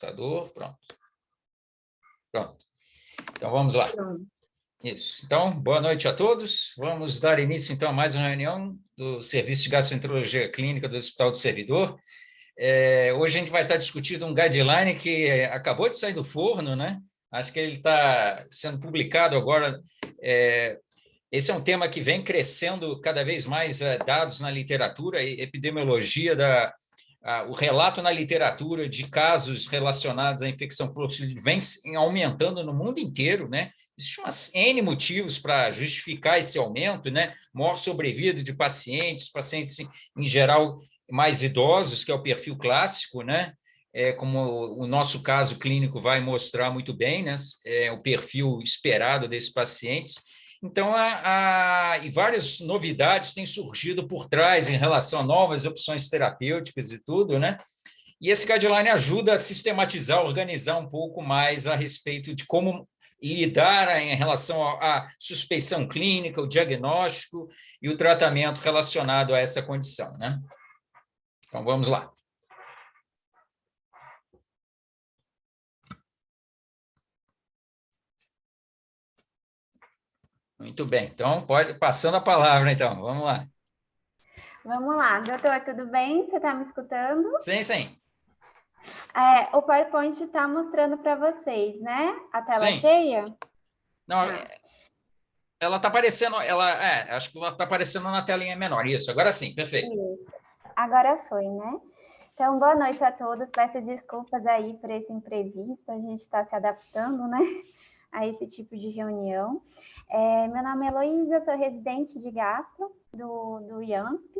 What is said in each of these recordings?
computador, pronto. Pronto. Então, vamos lá. Isso. Então, boa noite a todos. Vamos dar início, então, a mais uma reunião do Serviço de Gastroenterologia Clínica do Hospital do Servidor. Hoje a gente vai estar discutindo um guideline que acabou de sair do forno, né? Acho que ele está sendo publicado agora. Esse é um tema que vem crescendo cada vez mais, dados na literatura, epidemiologia, o relato na literatura de casos relacionados à infecção por Clostridium vem aumentando no mundo inteiro, né? Existem umas N motivos para justificar esse aumento, né? Maior sobrevida de pacientes em geral mais idosos, que é o perfil clássico, né? Como o nosso caso clínico vai mostrar muito bem, né? O perfil esperado desses pacientes. Então, e várias novidades têm surgido por trás em relação a novas opções terapêuticas e tudo, né? E esse guideline ajuda a sistematizar, organizar um pouco mais a respeito de como lidar em relação à suspeição clínica, o diagnóstico e o tratamento relacionado a essa condição, né? Então, vamos lá. Muito bem, então, passando a palavra, então, vamos lá. Vamos lá, doutor, tudo bem? Você está me escutando? Sim, sim. O PowerPoint está mostrando para vocês, né? A tela Sim. cheia? Não, ela está aparecendo, acho que ela está aparecendo na telinha menor, isso, agora sim, perfeito. Isso, agora foi, né? Então, boa noite a todos, peço desculpas aí por esse imprevisto, a gente está se adaptando, né, a esse tipo de reunião. Meu nome é Heloísa, sou residente de gastro do IANSP,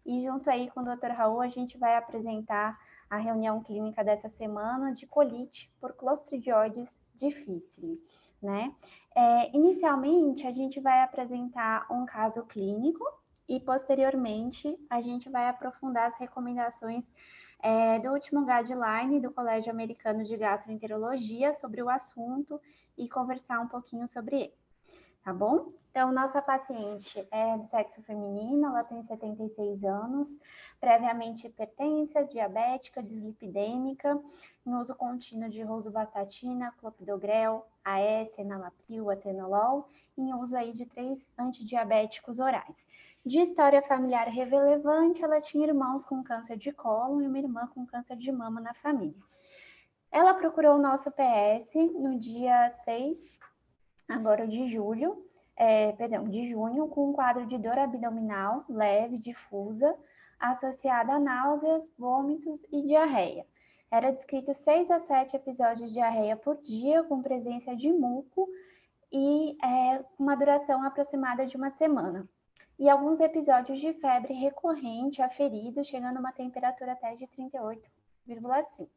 e junto aí com o Dr. Raul, a gente vai apresentar a reunião clínica dessa semana de colite por Clostridioides difficile, né? Inicialmente, a gente vai apresentar um caso clínico e, posteriormente, a gente vai aprofundar as recomendações do último guideline do Colégio Americano de Gastroenterologia sobre o assunto e conversar um pouquinho sobre ele, tá bom? Então, nossa paciente é do sexo feminino, ela tem 76 anos, previamente hipertensa, diabética, dislipidêmica, em uso contínuo de rosuvastatina, clopidogrel, AS, enalapril, atenolol, em uso aí de 3 antidiabéticos orais. De história familiar relevante, ela tinha irmãos com câncer de cólon e uma irmã com câncer de mama na família. Ela procurou o nosso PS no dia 6, agora de julho, de junho, com um quadro de dor abdominal leve, difusa, associada a náuseas, vômitos e diarreia. Era descrito 6 a 7 episódios de diarreia por dia, com presença de muco e uma duração aproximada de uma semana. E alguns episódios de febre recorrente aferido, chegando a uma temperatura até de 38,5.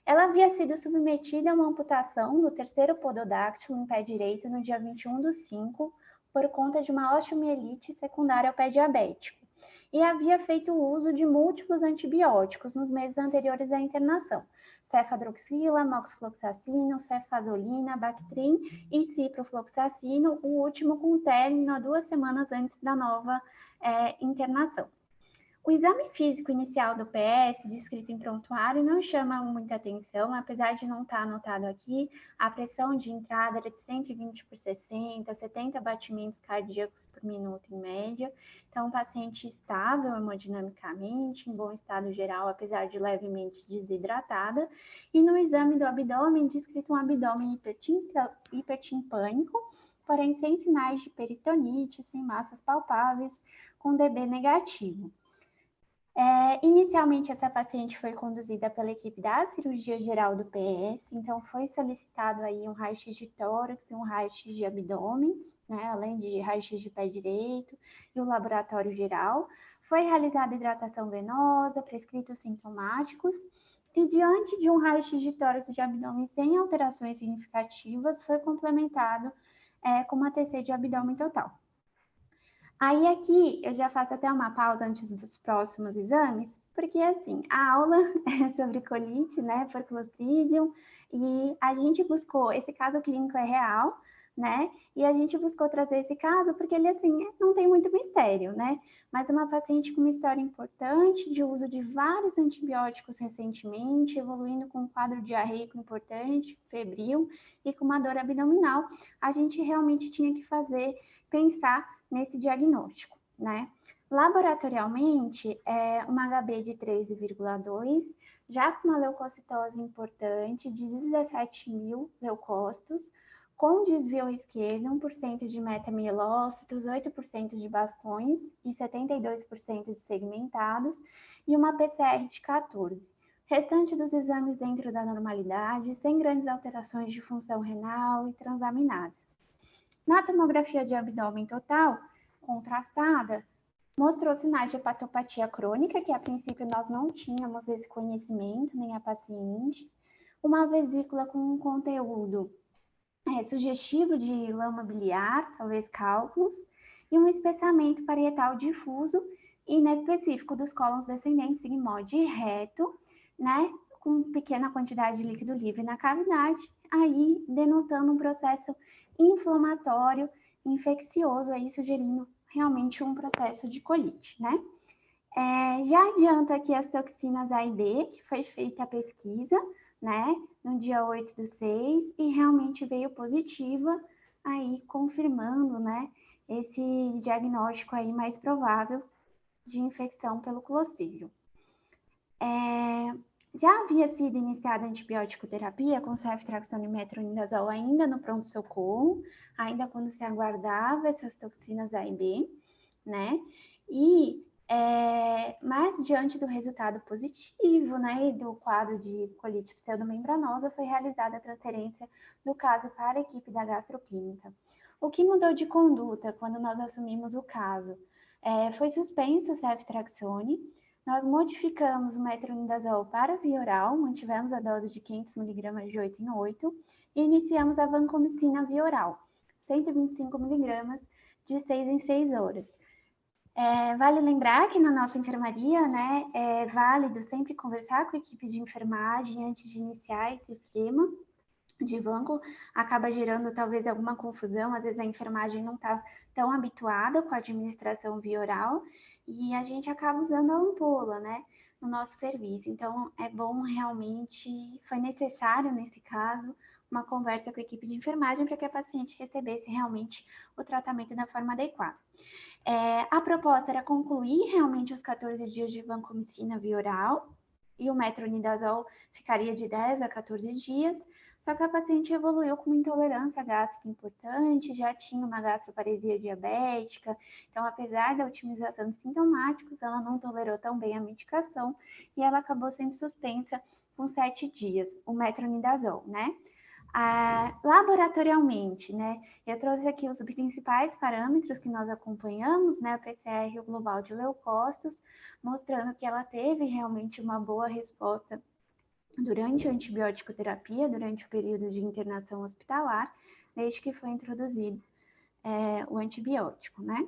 Ela havia sido submetida a uma amputação do terceiro pododáctilo em pé direito no dia 21/5, por conta de uma osteomielite secundária ao pé diabético, e havia feito uso de múltiplos antibióticos nos meses anteriores à internação: cefadroxila, moxifloxacino, cefazolina, Bactrim e ciprofloxacino, o último com término 2 semanas antes da nova internação. O exame físico inicial do PS, descrito em prontuário, não chama muita atenção, apesar de não estar anotado aqui. A pressão de entrada era de 120/60, 70 batimentos cardíacos por minuto em média. Então, um paciente estável hemodinamicamente, em bom estado geral, apesar de levemente desidratada. E no exame do abdômen, descrito um abdômen hipertimpânico, porém sem sinais de peritonite, sem massas palpáveis, com DB negativo. Inicialmente, essa paciente foi conduzida pela equipe da cirurgia geral do PS, então foi solicitado aí um raio-x de tórax e um raio-x de abdômen, né, além de raio-x de pé direito e o laboratório geral. Foi realizada hidratação venosa, prescritos sintomáticos, e diante de um raio-x de tórax e de abdômen sem alterações significativas, foi complementado com uma TC de abdômen total. Aí aqui eu já faço até uma pausa antes dos próximos exames, porque assim, a aula é sobre colite, né, por Clostridium, e a gente buscou, esse caso clínico é real, né? E a gente buscou trazer esse caso porque ele, assim, não tem muito mistério, né? Mas é uma paciente com uma história importante de uso de vários antibióticos recentemente, evoluindo com um quadro diarreico importante, febril e com uma dor abdominal. A gente realmente tinha que pensar nesse diagnóstico, né? Laboratorialmente, é uma HB de 13,2, já com uma leucocitose importante de 17 mil leucócitos, com desvio à esquerda, 1% de metamielócitos, 8% de bastões e 72% de segmentados, e uma PCR de 14. Restante dos exames dentro da normalidade, sem grandes alterações de função renal e transaminases. Na tomografia de abdômen total, contrastada, mostrou sinais de hepatopatia crônica, que a princípio nós não tínhamos esse conhecimento, nem a paciente, uma vesícula com um conteúdo sugestivo de lama biliar, talvez cálculos, e um espessamento parietal difuso e inespecífico dos cólons descendentes sigmoide reto, né, com pequena quantidade de líquido livre na cavidade, aí denotando um processo inflamatório, infeccioso, aí sugerindo realmente um processo de colite, né? Já adianto aqui as toxinas A e B, que foi feita a pesquisa, né, no dia 8/6, e realmente veio positiva, aí confirmando, né, esse diagnóstico aí mais provável de infecção pelo Clostridium. Já havia sido iniciada a antibiótico terapia com ceftriaxona e metronidazol ainda no pronto-socorro, ainda quando se aguardava essas toxinas A e B, né, mas diante do resultado positivo, né, e do quadro de colite pseudomembranosa, foi realizada a transferência do caso para a equipe da gastroclínica. O que mudou de conduta quando nós assumimos o caso? Foi suspenso o ceftriaxone, nós modificamos o metronidazol para via oral, mantivemos a dose de 500 mg de 8 em 8 e iniciamos a vancomicina via oral, 125 mg de 6 em 6 horas. Vale lembrar que na nossa enfermaria, né, é válido sempre conversar com a equipe de enfermagem antes de iniciar esse esquema de vanco, acaba gerando talvez alguma confusão, às vezes a enfermagem não está tão habituada com a administração via oral e a gente acaba usando a ampola, né, no nosso serviço. Então, é bom realmente, foi necessário nesse caso, uma conversa com a equipe de enfermagem para que a paciente recebesse realmente o tratamento da forma adequada. A proposta era concluir realmente os 14 dias de vancomicina via oral e o metronidazol ficaria de 10 a 14 dias, só que a paciente evoluiu com uma intolerância gástrica importante, já tinha uma gastroparesia diabética, então apesar da otimização de sintomáticos, ela não tolerou tão bem a medicação e ela acabou sendo suspensa com 7 dias, o metronidazol, né? Laboratorialmente, né, eu trouxe aqui os principais parâmetros que nós acompanhamos, né, a PCR e o global de leucócitos, mostrando que ela teve realmente uma boa resposta durante a antibiótico terapia, durante o período de internação hospitalar, desde que foi introduzido o antibiótico, né.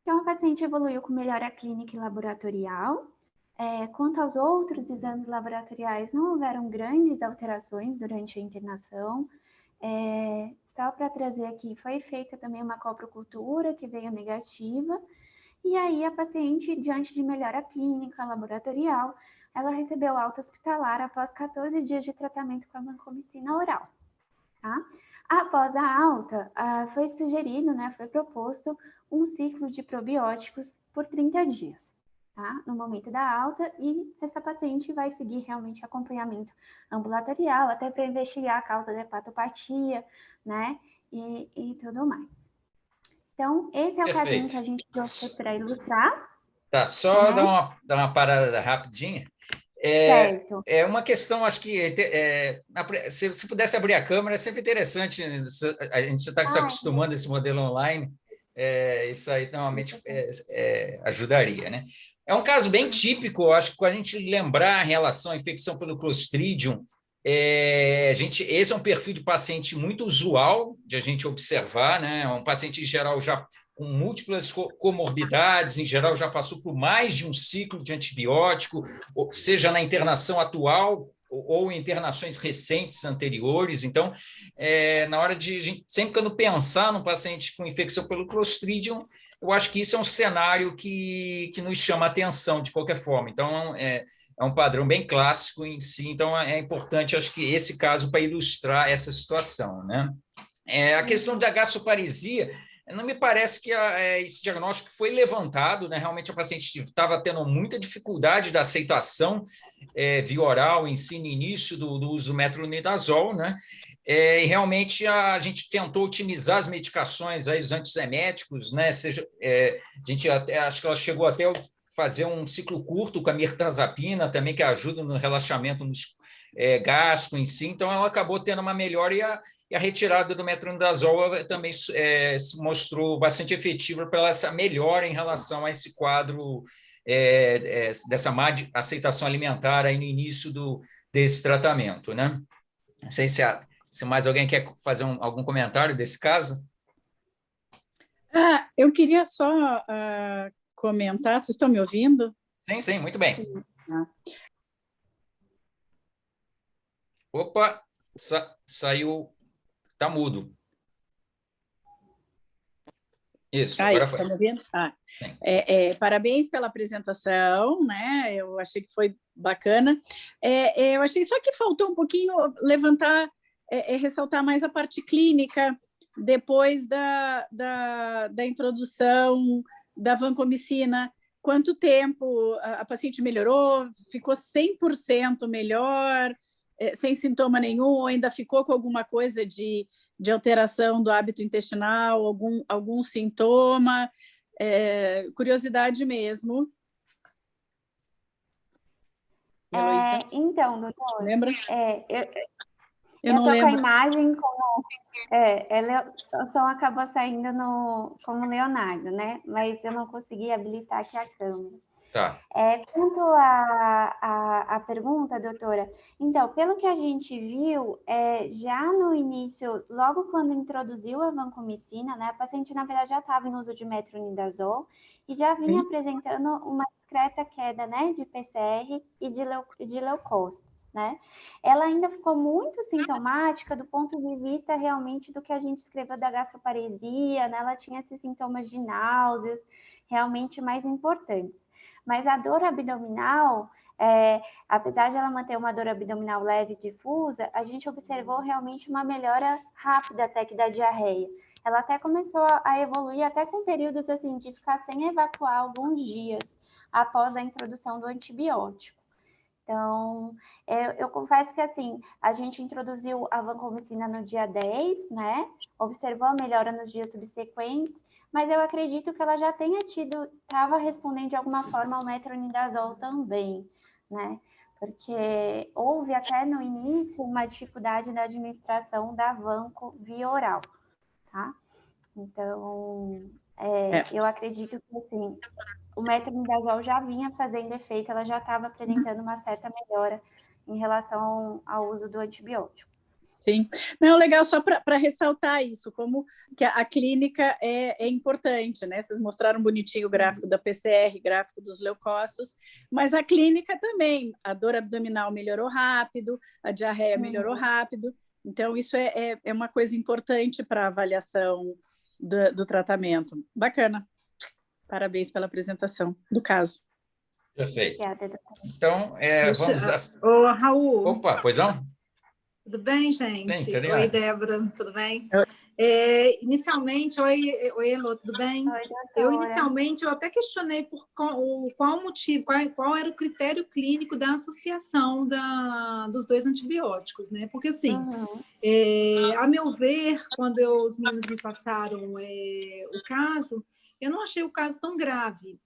Então, a paciente evoluiu com melhora clínica e laboratorial. Quanto aos outros exames laboratoriais, não houveram grandes alterações durante a internação. Só para trazer aqui, foi feita também uma coprocultura que veio negativa, e aí a paciente, diante de melhora clínica, laboratorial, ela recebeu alta hospitalar após 14 dias de tratamento com a vancomicina oral. Tá? Após a alta, foi sugerido, né, foi proposto um ciclo de probióticos por 30 dias. Tá? No momento da alta, e essa paciente vai seguir realmente acompanhamento ambulatorial, até para investigar a causa da hepatopatia, né, e tudo mais. Então, esse é o caminho que a gente trouxe para ilustrar. Tá, só né? dar uma parada rapidinha. Certo. É uma questão, acho que se pudesse abrir a câmera, é sempre interessante, a gente está se acostumando a esse modelo online, isso aí normalmente ajudaria, né? É um caso bem típico, eu acho que quando a gente lembrar em relação à infecção pelo Clostridium, esse é um perfil de paciente muito usual de a gente observar, né? Um paciente em geral já com múltiplas comorbidades, em geral já passou por mais de um ciclo de antibiótico, seja na internação atual ou internações recentes anteriores. Então, na hora de a gente, sempre quando pensar num paciente com infecção pelo Clostridium, eu acho que isso é um cenário que nos chama a atenção de qualquer forma. Então, é um padrão bem clássico em si, então é importante, acho que esse caso para ilustrar essa situação, né? A questão da gastroparesia, não me parece que esse diagnóstico foi levantado, né? Realmente a paciente estava tendo muita dificuldade da aceitação via oral em si, no início do uso do metronidazol, né? E realmente a gente tentou otimizar as medicações, aí, os antieméticos, né? A gente acho que ela chegou até a fazer um ciclo curto com a mirtazapina também, que ajuda no relaxamento gástrico em si, então ela acabou tendo uma melhora e a retirada do metronidazol também se mostrou bastante efetiva para essa melhora em relação a esse quadro dessa má aceitação alimentar aí no início desse tratamento, né? Não sei se mais alguém quer fazer algum comentário desse caso. Eu queria só comentar, vocês estão me ouvindo? Sim, muito bem. Opa, saiu, está mudo. Isso, agora foi. Tá me ouvindo? Parabéns pela apresentação, né? Eu achei que foi bacana. Eu achei só que faltou um pouquinho levantar, ressaltar mais a parte clínica, depois da introdução da vancomicina. Quanto tempo a paciente melhorou? Ficou 100% melhor? Sem sintoma nenhum, ou ainda ficou com alguma coisa de alteração do hábito intestinal, algum sintoma? Curiosidade mesmo. Heloísa? Então, doutor, lembra? Eu não tô lembro. com a imagem como... o som acabou saindo como Leonardo, né? Mas eu não consegui habilitar aqui a câmera. Tá. Quanto à pergunta, doutora, então, pelo que a gente viu, já no início, logo quando introduziu a vancomicina, né, a paciente, na verdade, já estava em uso de metronidazol e já vinha apresentando uma discreta queda, né, de PCR e de leucócitos, né? Ela ainda ficou muito sintomática do ponto de vista realmente do que a gente escreveu da gastroparesia, né? Ela tinha esses sintomas de náuseas realmente mais importantes. Mas a dor abdominal, apesar de ela manter uma dor abdominal leve e difusa, a gente observou realmente uma melhora rápida até que da diarreia. Ela até começou a evoluir até com períodos assim de ficar sem evacuar alguns dias após a introdução do antibiótico. Então, eu confesso que assim, a gente introduziu a vancomicina no dia 10, né? Observou a melhora nos dias subsequentes, mas eu acredito que ela já tenha estava respondendo de alguma forma ao metronidazol também, né? Porque houve até no início uma dificuldade na administração da vanco via oral, tá? Então, eu acredito que assim, o metronidazol já vinha fazendo efeito, ela já estava apresentando uma certa melhora em relação ao uso do antibiótico. Sim. Não, legal, só para ressaltar isso, como que a clínica é importante, né? Vocês mostraram bonitinho o gráfico da PCR, gráfico dos leucócitos, mas a clínica também, a dor abdominal melhorou rápido, a diarreia melhorou rápido, então isso é uma coisa importante para a avaliação do tratamento. Bacana. Parabéns pela apresentação do caso. Perfeito. Obrigada. Então, vamos dar... Ô, Raul. Opa, pois não? Tudo bem, gente? Sim, Oi, Débora, tudo bem? Inicialmente, oi, Elô, tudo bem? Oi, doutora. Eu até questionei por qual motivo, qual era o critério clínico da associação dos dois antibióticos, né? Porque, assim, a meu ver, quando os meninos me passaram o caso, eu não achei o caso tão grave.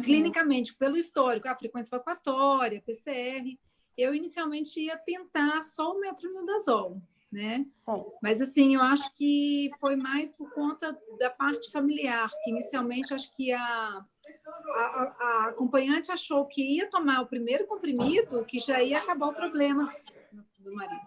Clinicamente, pelo histórico, a frequência evacuatória, PCR, eu inicialmente ia tentar só o metronidazol, né? Mas, assim, eu acho que foi mais por conta da parte familiar, que inicialmente acho que a acompanhante achou que ia tomar o primeiro comprimido, que já ia acabar o problema do marido.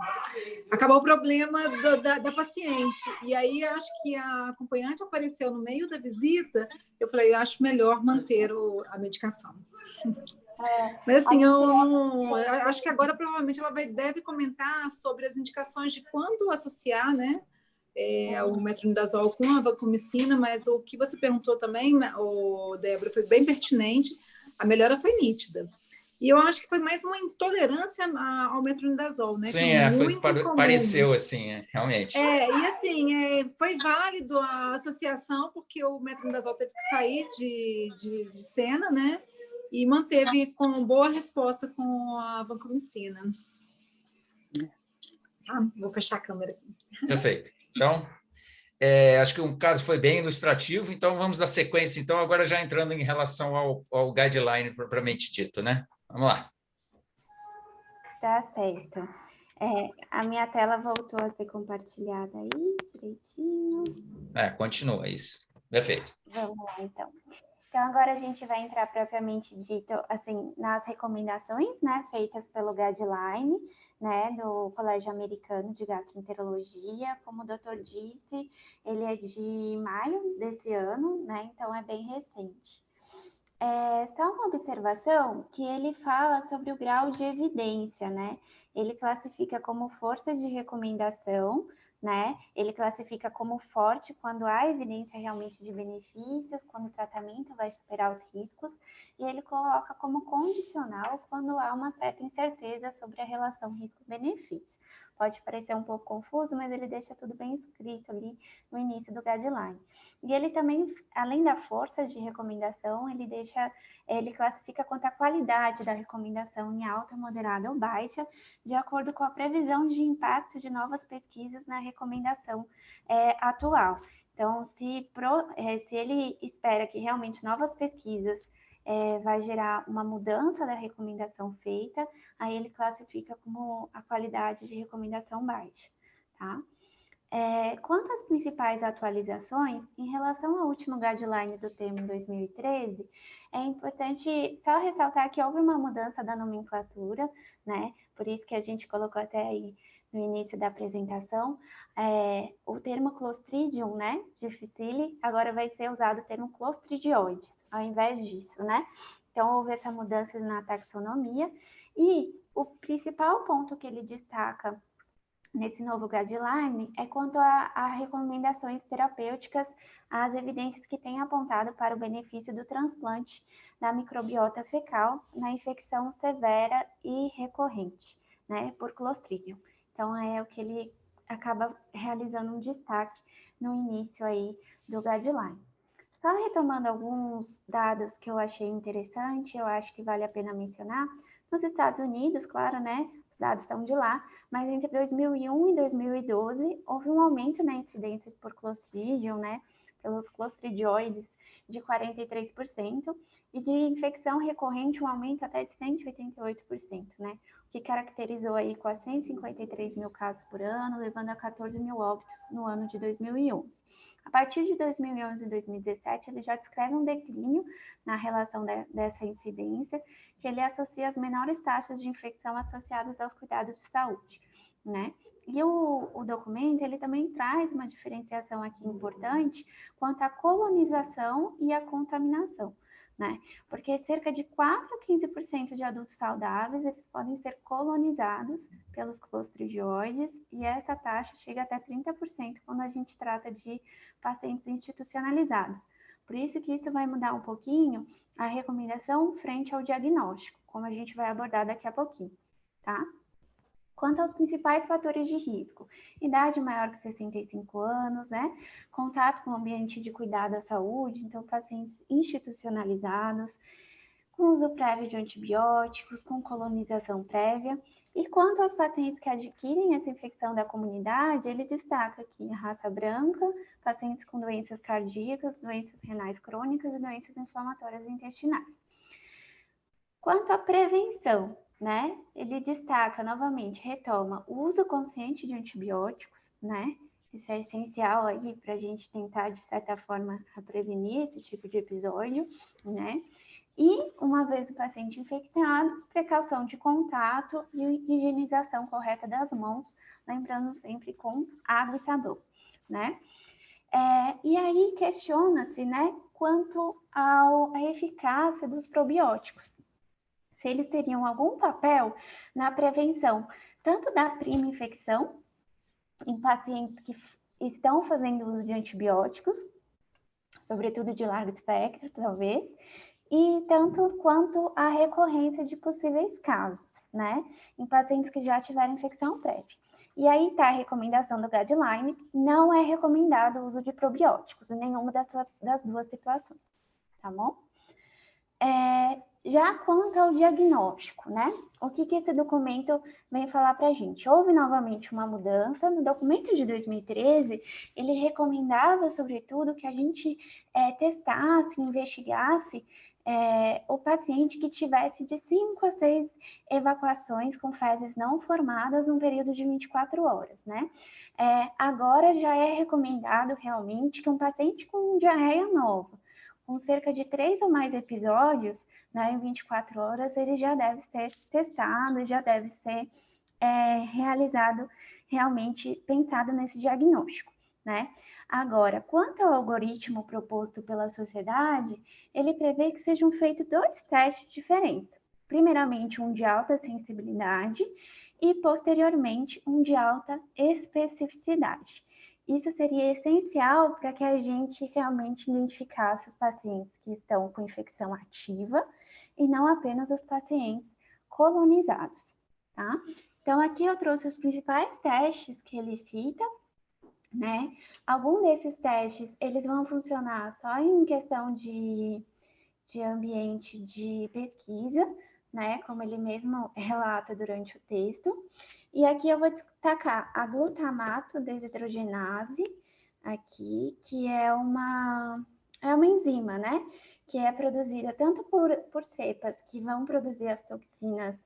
Acabou o problema da paciente. E aí, acho que a acompanhante apareceu no meio da visita, eu falei, eu acho melhor manter a medicação. Mas assim, eu acho que agora provavelmente ela deve comentar sobre as indicações de quando associar, né, o metronidazol com a vancomicina, mas o que você perguntou também, Débora, foi bem pertinente, a melhora foi nítida. E eu acho que foi mais uma intolerância ao metronidazol, né? Sim, pareceu assim, realmente. E assim, foi válido a associação, porque o metronidazol teve que sair de cena, né? E manteve com boa resposta com a vancomicina. Vou fechar a câmera aqui. Perfeito. Então, acho que o caso foi bem ilustrativo, então vamos dar sequência, então, agora já entrando em relação ao guideline propriamente dito, né? Vamos lá. Tá certo. A minha tela voltou a ser compartilhada aí, direitinho. Continua isso. Perfeito. Vamos lá, então. Então, agora a gente vai entrar propriamente dito, assim, nas recomendações, né, feitas pelo guideline, né, do Colégio Americano de Gastroenterologia. Como o doutor disse, ele é de maio desse ano, né, então é bem recente. Só uma observação que ele fala sobre o grau de evidência, né? Ele classifica como força de recomendação, né? Ele classifica como forte quando há evidência realmente de benefícios, quando o tratamento vai superar os riscos, e ele coloca como condicional quando há uma certa incerteza sobre a relação risco-benefício. Pode parecer um pouco confuso, mas ele deixa tudo bem escrito ali no início do guideline. E ele também, além da força de recomendação, ele classifica quanto à qualidade da recomendação em alta, moderada ou baixa, de acordo com a previsão de impacto de novas pesquisas na recomendação atual. Então, se ele espera que realmente novas pesquisas vai gerar uma mudança da recomendação feita, aí ele classifica como a qualidade de recomendação baixa, tá? Quanto às principais atualizações, em relação ao último guideline do termo em 2013, é importante só ressaltar que houve uma mudança da nomenclatura, né? Por isso que a gente colocou até aí no início da apresentação, o termo Clostridium, né, difficile, agora vai ser usado o termo Clostridioides, ao invés disso, né? Então, houve essa mudança na taxonomia, e o principal ponto que ele destaca nesse novo guideline é quanto a recomendações terapêuticas, as evidências que têm apontado para o benefício do transplante da microbiota fecal na infecção severa e recorrente, né, por Clostridium. Então, é o que ele acaba realizando um destaque no início aí do guideline. Só retomando alguns dados que eu achei interessante, eu acho que vale a pena mencionar. Nos Estados Unidos, claro, né, os dados são de lá, mas entre 2001 e 2012, houve um aumento na incidência por Clostridium, né, pelos Clostridioides, de 43%, e de infecção recorrente, um aumento até de 188%, né, o que caracterizou aí quase 153 mil casos por ano, levando a 14 mil óbitos no ano de 2011. A partir de 2011 e 2017, ele já descreve um declínio na relação dessa incidência, que ele associa as menores taxas de infecção associadas aos cuidados de saúde, né? E o documento, ele também traz uma diferenciação aqui importante quanto à colonização e à contaminação, né? Porque cerca de 4 a 15% de adultos saudáveis, eles podem ser colonizados pelos clostridioides, e essa taxa chega até 30% quando a gente trata de pacientes institucionalizados. Por isso que isso vai mudar um pouquinho a recomendação frente ao diagnóstico, como a gente vai abordar daqui a pouquinho, tá? Quanto aos principais fatores de risco, idade maior que 65 anos, né? Contato com o ambiente de cuidado à saúde, então pacientes institucionalizados, com uso prévio de antibióticos, com colonização prévia. E quanto aos pacientes que adquirem essa infecção da comunidade, ele destaca aqui a raça branca, pacientes com doenças cardíacas, doenças renais crônicas e doenças inflamatórias intestinais. Quanto à prevenção, né? Ele destaca novamente, retoma o uso consciente de antibióticos, né? Isso é essencial aí para a gente tentar, de certa forma, prevenir esse tipo de episódio, né? E, uma vez o paciente infectado, precaução de contato e higienização correta das mãos, lembrando sempre com água e sabão, né? E aí questiona-se, né, quanto à eficácia dos probióticos. se eles teriam algum papel na prevenção, tanto da prima infecção, em pacientes que estão fazendo uso de antibióticos, sobretudo de largo espectro, talvez, e tanto quanto a recorrência de possíveis casos, né, em pacientes que já tiveram infecção prévia. E aí está a recomendação do guideline, não é recomendado o uso de probióticos em nenhuma das duas situações, tá bom? Já quanto ao diagnóstico, né? O que esse documento vem falar para a gente? Houve novamente uma mudança. No documento de 2013, ele recomendava, sobretudo, que a gente testasse, investigasse o paciente que tivesse de 5 a 6 evacuações com fezes não formadas num período de 24 horas, né? Agora já é recomendado realmente que um paciente com diarreia nova, com cerca de 3 ou mais episódios, né, em 24 horas, ele já deve ser testado, já deve ser realizado, realmente pensado nesse diagnóstico, né? Agora, quanto ao algoritmo proposto pela sociedade, ele prevê que sejam feitos 2 testes diferentes. Primeiramente, um de alta sensibilidade e, posteriormente, um de alta especificidade. Isso seria essencial para que a gente realmente identificasse os pacientes que estão com infecção ativa e não apenas os pacientes colonizados, tá? Então, aqui eu trouxe os principais testes que ele cita, né? Alguns desses testes, eles vão funcionar só em questão de ambiente de pesquisa, né? Como ele mesmo relata durante o texto. E aqui eu vou destacar a glutamato desidrogenase, aqui, que é uma enzima, né? Que é produzida tanto por cepas que vão produzir as toxinas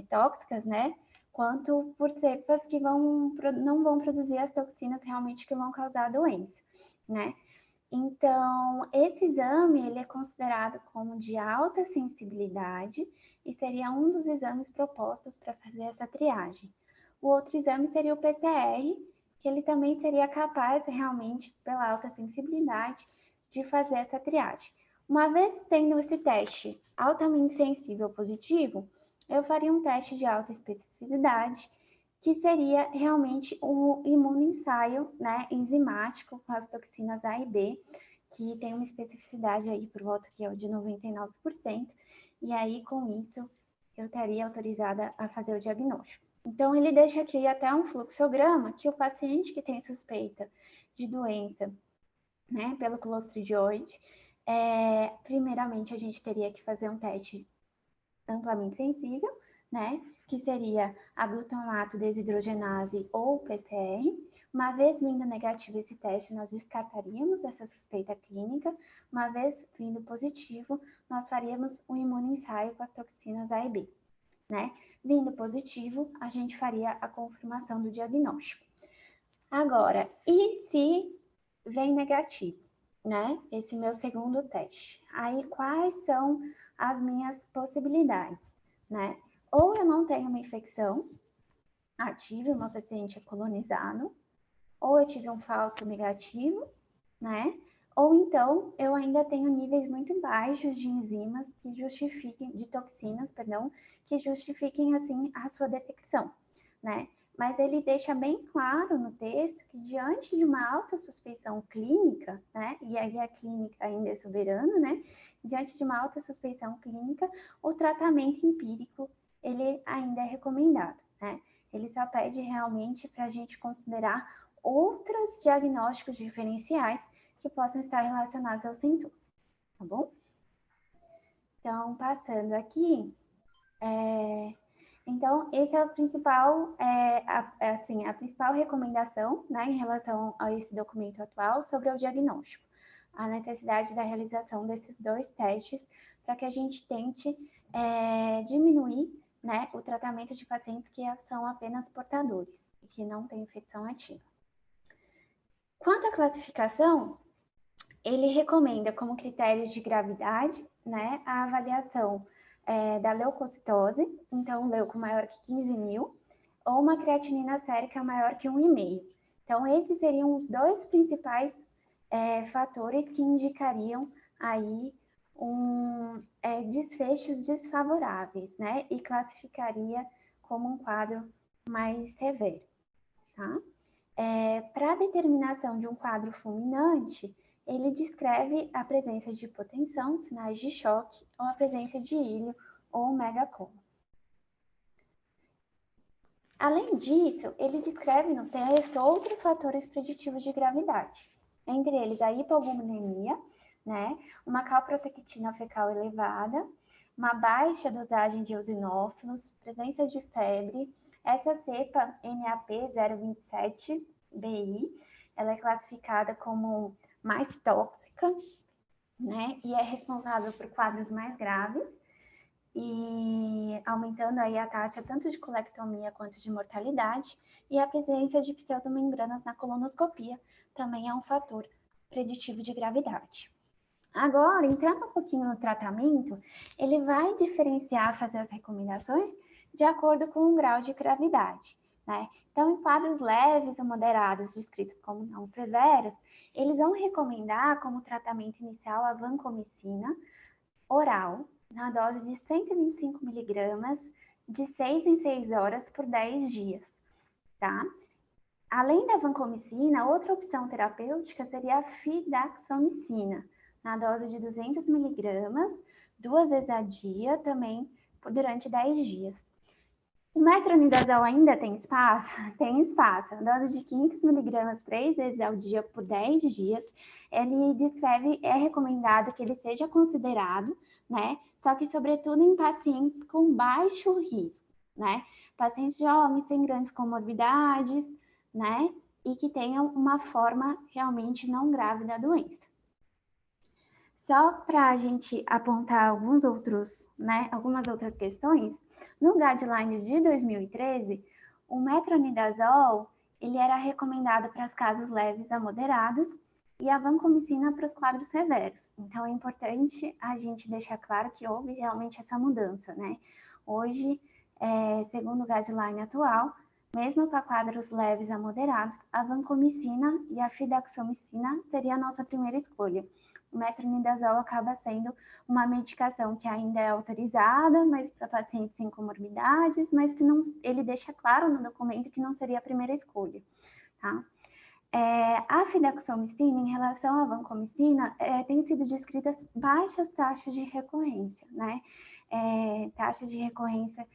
tóxicas, né? Quanto por cepas que não vão produzir as toxinas realmente que vão causar doença, né? Então, esse exame ele é considerado como de alta sensibilidade e seria um dos exames propostos para fazer essa triagem. O outro exame seria o PCR, que ele também seria capaz, realmente, pela alta sensibilidade, de fazer essa triagem. Uma vez tendo esse teste altamente sensível positivo, eu faria um teste de alta especificidade, que seria realmente o imunoensaio, né, enzimático com as toxinas A e B, que tem uma especificidade aí por volta aqui, ó, de 99%, e aí com isso eu estaria autorizada a fazer o diagnóstico. Então ele deixa aqui até um fluxograma que o paciente que tem suspeita de doença, né, pelo clostridioide, primeiramente a gente teria que fazer um teste amplamente sensível, né, que seria a glutamato desidrogenase ou PCR. Uma vez vindo negativo esse teste, nós descartaríamos essa suspeita clínica. Uma vez vindo positivo, nós faríamos um imunoensaio com as toxinas A e B, né? Vindo positivo, a gente faria a confirmação do diagnóstico. Agora, e se vem negativo, né? Esse meu segundo teste. Aí, quais são as minhas possibilidades, né? Ou eu não tenho uma infecção ativa, uma paciente é colonizado, ou eu tive um falso negativo, né? Ou então eu ainda tenho níveis muito baixos de enzimas que justifiquem, de toxinas, perdão, que justifiquem assim a sua detecção, né? Mas ele deixa bem claro no texto que diante de uma alta suspeição clínica, né? E aí a clínica ainda é soberana, né? Diante de uma alta suspeição clínica, o tratamento empírico ele ainda é recomendado, né? Ele só pede realmente para a gente considerar outros diagnósticos diferenciais que possam estar relacionados aos sintomas, tá bom? Então, passando aqui, então, esse é o principal, a principal recomendação, né, em relação a esse documento atual sobre o diagnóstico. A necessidade da realização desses 2 testes para que a gente tente diminuir, né, o tratamento de pacientes que são apenas portadores e que não têm infecção ativa. Quanto à classificação, ele recomenda como critério de gravidade, né, a avaliação da leucocitose, então leuco maior que 15.000, ou uma creatinina sérica maior que 1,5. Então, esses seriam os 2 principais fatores que indicariam aí desfechos desfavoráveis, né? E classificaria como um quadro mais severo, tá? Para a determinação de um quadro fulminante, ele descreve a presença de hipotensão, sinais de choque ou a presença de ílio ou megacoma. Além disso, ele descreve no texto outros fatores preditivos de gravidade, entre eles a hipoalbuminemia, né, uma calprotectina fecal elevada, uma baixa dosagem de eosinófilos, presença de febre. Essa cepa NAP 027BI, ela é classificada como mais tóxica, né, e é responsável por quadros mais graves, e aumentando aí a taxa tanto de colectomia quanto de mortalidade, e a presença de pseudomembranas na colonoscopia também é um fator preditivo de gravidade. Agora, entrando um pouquinho no tratamento, ele vai diferenciar, fazer as recomendações de acordo com o grau de gravidade, né? Então, em quadros leves ou moderados, descritos como não severos, eles vão recomendar como tratamento inicial a vancomicina oral, na dose de 125 miligramas, de 6 em 6 horas por 10 dias, tá? Além da vancomicina, outra opção terapêutica seria a fidaxomicina, na dose de 200 miligramas, 2 vezes a dia, também durante 10 dias. O metronidazol ainda tem espaço? Tem espaço. A dose de 500 miligramas 3 vezes ao dia por 10 dias, ele descreve, é recomendado que ele seja considerado, né? Só que, sobretudo, em pacientes com baixo risco, né? Pacientes jovens, sem grandes comorbidades, né? E que tenham uma forma realmente não grave da doença. Só para a gente apontar algumas outras questões, no guideline de 2013, o metronidazol ele era recomendado para os casos leves a moderados e a vancomicina para os quadros severos. Então, é importante a gente deixar claro que houve realmente essa mudança, né? Hoje, segundo o guideline atual, mesmo para quadros leves a moderados, a vancomicina e a fidaxomicina seria a nossa primeira escolha. O metronidazol acaba sendo uma medicação que ainda é autorizada, mas para pacientes sem comorbidades, mas que não, ele deixa claro no documento que não seria a primeira escolha, tá? A fidaxomicina, em relação à vancomicina, tem sido descritas baixas taxas de recorrência, né? Taxas de recorrência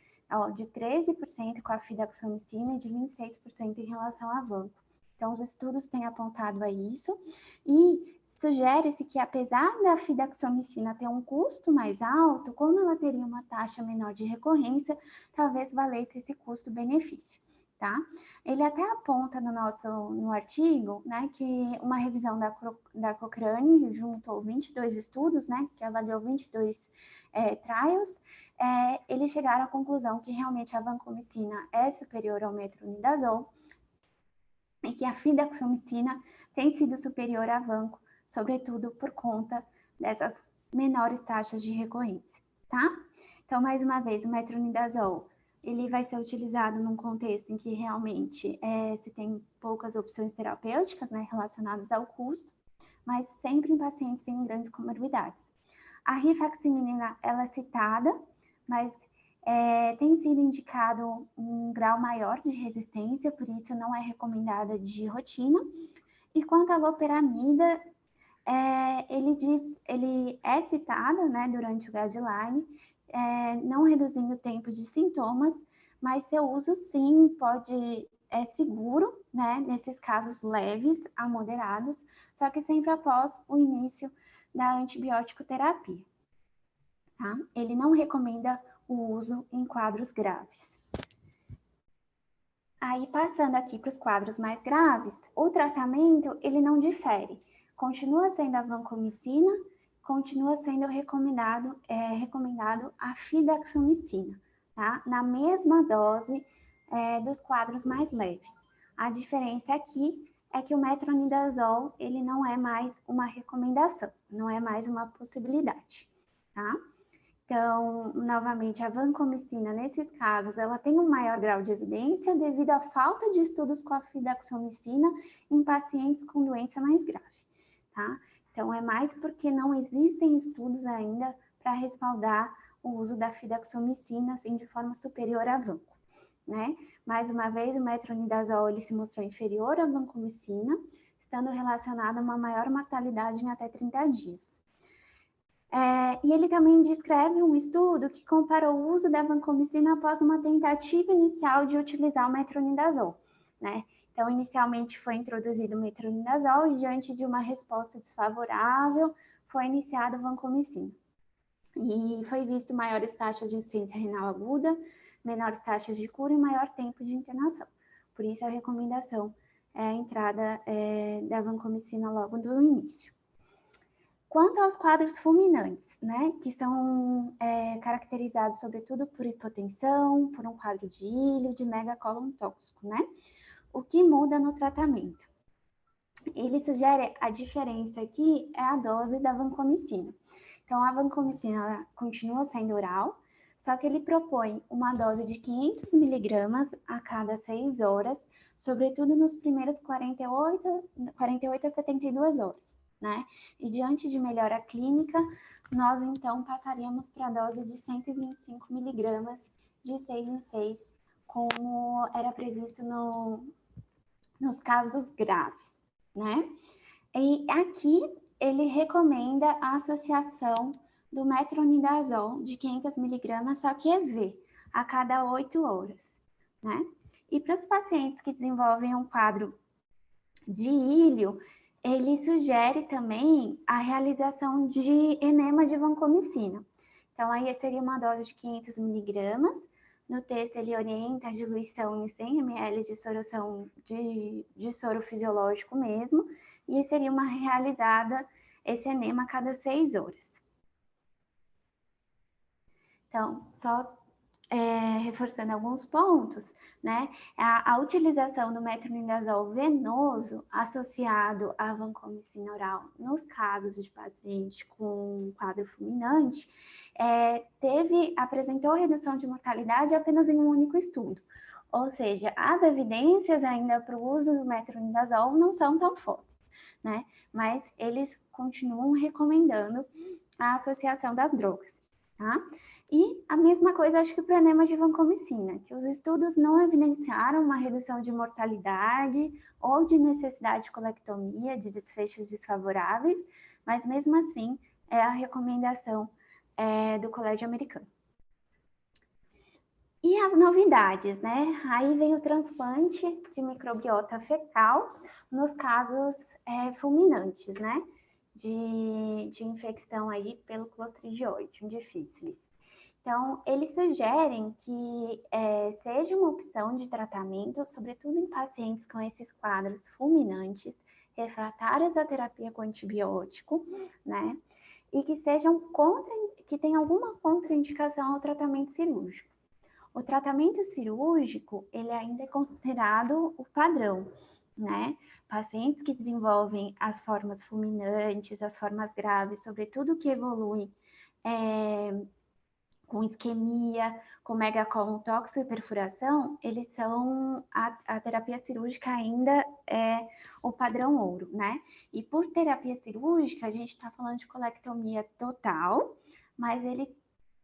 de 13% com a fidaxomicina e de 26% em relação à vanco. Então, os estudos têm apontado a isso e sugere-se que, apesar da fidaxomicina ter um custo mais alto, como ela teria uma taxa menor de recorrência, talvez valesse esse custo-benefício, tá? Ele até aponta no artigo, né, que uma revisão da Cochrane juntou 22 estudos, né, que avaliou 22 trials, eles chegaram à conclusão que realmente a vancomicina é superior ao metronidazol e que a fidaxomicina tem sido superior à vanco, sobretudo por conta dessas menores taxas de recorrência, tá? Então, mais uma vez, o metronidazol, ele vai ser utilizado num contexto em que realmente se tem poucas opções terapêuticas, né, relacionadas ao custo, mas sempre em pacientes sem grandes comorbidades. A rifaximinina, ela é citada, mas tem sido indicado um grau maior de resistência, por isso não é recomendada de rotina. E quanto à loperamida, ele é citada, né, durante o guideline, não reduzindo o tempo de sintomas, mas seu uso sim é seguro, né, nesses casos leves a moderados, só que sempre após o início da antibiótico terapia, tá? Ele não recomenda o uso em quadros graves. Aí, passando aqui para os quadros mais graves, o tratamento, ele não difere. Continua sendo a vancomicina, continua sendo recomendado a fidaxomicina, tá? Na mesma dose dos quadros mais leves. A diferença aqui é que o metronidazol, ele não é mais uma recomendação, não é mais uma possibilidade, tá? Então, novamente, a vancomicina, nesses casos, ela tem um maior grau de evidência devido à falta de estudos com a fidaxomicina em pacientes com doença mais grave, tá? Então, é mais porque não existem estudos ainda para respaldar o uso da fidaxomicina assim, de forma superior à vanco, né? Mais uma vez, o metronidazol ele se mostrou inferior à vancomicina, estando relacionado a uma maior mortalidade em até 30 dias. E ele também descreve um estudo que comparou o uso da vancomicina após uma tentativa inicial de utilizar o metronidazol, né? Então, inicialmente foi introduzido o metronidazol e, diante de uma resposta desfavorável, foi iniciado a vancomicina. E foi visto maiores taxas de insuficiência renal aguda, menores taxas de cura e maior tempo de internação. Por isso, a recomendação é a entrada da vancomicina logo do início. Quanto aos quadros fulminantes, né, que são caracterizados sobretudo por hipotensão, por um quadro de íleo, de megacólon tóxico, né? O que muda no tratamento? Ele sugere a diferença aqui é a dose da vancomicina. Então, a vancomicina ela continua sendo oral, só que ele propõe uma dose de 500 miligramas a cada 6 horas, sobretudo nos primeiros 48 a 72 horas, né? E diante de melhora clínica, nós então passaríamos para a dose de 125 miligramas de 6 em 6, como era previsto nos casos graves, né? E aqui ele recomenda a associação do metronidazol de 500 miligramas, só que EV, a cada 8 horas, né? E para os pacientes que desenvolvem um quadro de íleo, ele sugere também a realização de enema de vancomicina. Então, aí seria uma dose de 500 miligramas. No texto, ele orienta a diluição em 100 ml de solução de soro fisiológico mesmo, e seria uma realizada esse enema a cada 6 horas. Então, só reforçando alguns pontos, né? A utilização do metronidazol venoso associado à vancomicina oral nos casos de paciente com quadro fulminante apresentou redução de mortalidade apenas em um único estudo. Ou seja, as evidências ainda para o uso do metronidazol não são tão fortes, né? Mas eles continuam recomendando a associação das drogas, tá? E a mesma coisa, acho que para o enema de vancomicina, que os estudos não evidenciaram uma redução de mortalidade ou de necessidade de colectomia, de desfechos desfavoráveis, mas mesmo assim é a recomendação do Colégio Americano. E as novidades, né? Aí vem o transplante de microbiota fecal nos casos fulminantes, né? De infecção aí pelo Clostridium difficile. Então, eles sugerem que seja uma opção de tratamento, sobretudo em pacientes com esses quadros fulminantes, refratários à terapia com antibiótico, né? E que tenha alguma contraindicação ao tratamento cirúrgico. O tratamento cirúrgico, ele ainda é considerado o padrão, né? Pacientes que desenvolvem as formas fulminantes, as formas graves, sobretudo que evoluem com isquemia, com megacólon tóxico e perfuração, eles são, a terapia cirúrgica ainda é o padrão ouro, né? E por terapia cirúrgica, a gente está falando de colectomia total, mas ele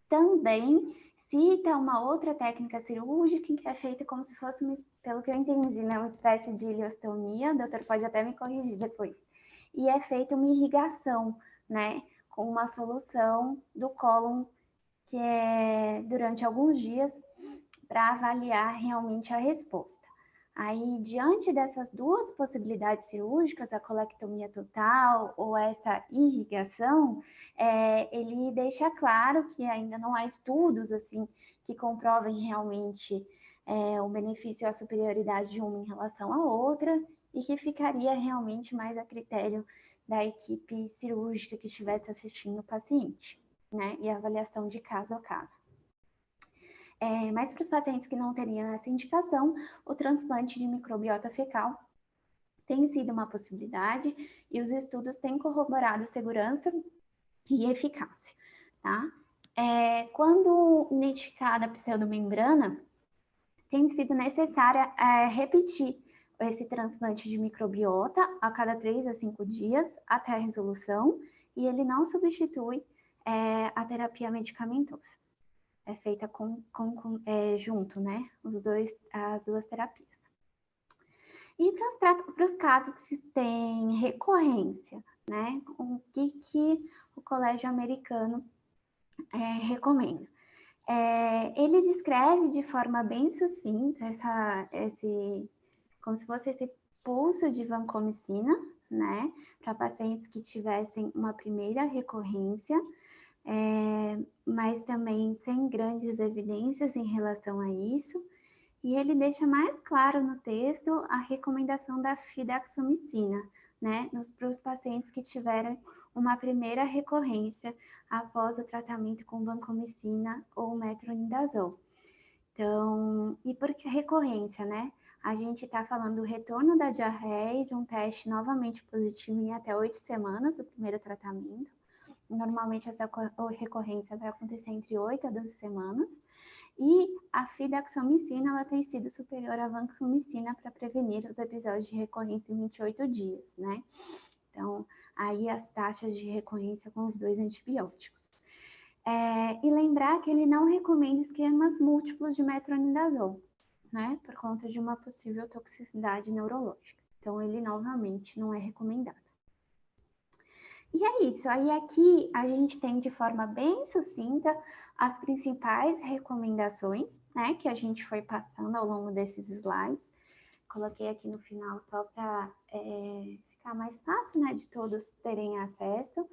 também cita uma outra técnica cirúrgica que é feita como se fosse, pelo que eu entendi, né, uma espécie de ileostomia, o doutor pode até me corrigir depois, e é feita uma irrigação, né, com uma solução do cólon que é durante alguns dias para avaliar realmente a resposta. Aí, diante dessas duas possibilidades cirúrgicas, a colectomia total ou essa irrigação, ele deixa claro que ainda não há estudos assim que comprovem realmente o benefício e a superioridade de uma em relação à outra e que ficaria realmente mais a critério da equipe cirúrgica que estivesse assistindo o paciente, né? E a avaliação de caso a caso. Mas para os pacientes que não teriam essa indicação, o transplante de microbiota fecal tem sido uma possibilidade e os estudos têm corroborado segurança e eficácia, tá? Quando identificada a pseudomembrana, tem sido necessária repetir esse transplante de microbiota a cada 3 a 5 dias até a resolução, e ele não substitui a terapia medicamentosa. É feita junto, né? As duas terapias. E para os casos que têm recorrência, né? O que o Colégio Americano recomenda? Ele descreve de forma bem sucinta como se fosse esse pulso de vancomicina, né? Para pacientes que tivessem uma primeira recorrência, mas também sem grandes evidências em relação a isso. E ele deixa mais claro no texto a recomendação da fidaxomicina, né, para os pacientes que tiveram uma primeira recorrência após o tratamento com vancomicina ou metronidazol. Então, e por que recorrência, né? A gente está falando do retorno da diarreia e de um teste novamente positivo em até 8 semanas do primeiro tratamento. Normalmente essa recorrência vai acontecer entre 8 a 12 semanas. E a fidaxomicina, ela tem sido superior à vancomicina para prevenir os episódios de recorrência em 28 dias, né? Então, aí as taxas de recorrência com os 2 antibióticos. E lembrar que ele não recomenda esquemas múltiplos de metronidazol, né? Por conta de uma possível toxicidade neurológica. Então, ele novamente não é recomendado. E é isso. Aí aqui a gente tem de forma bem sucinta as principais recomendações, né, que a gente foi passando ao longo desses slides. Coloquei aqui no final só para ficar mais fácil, né, de todos terem acesso.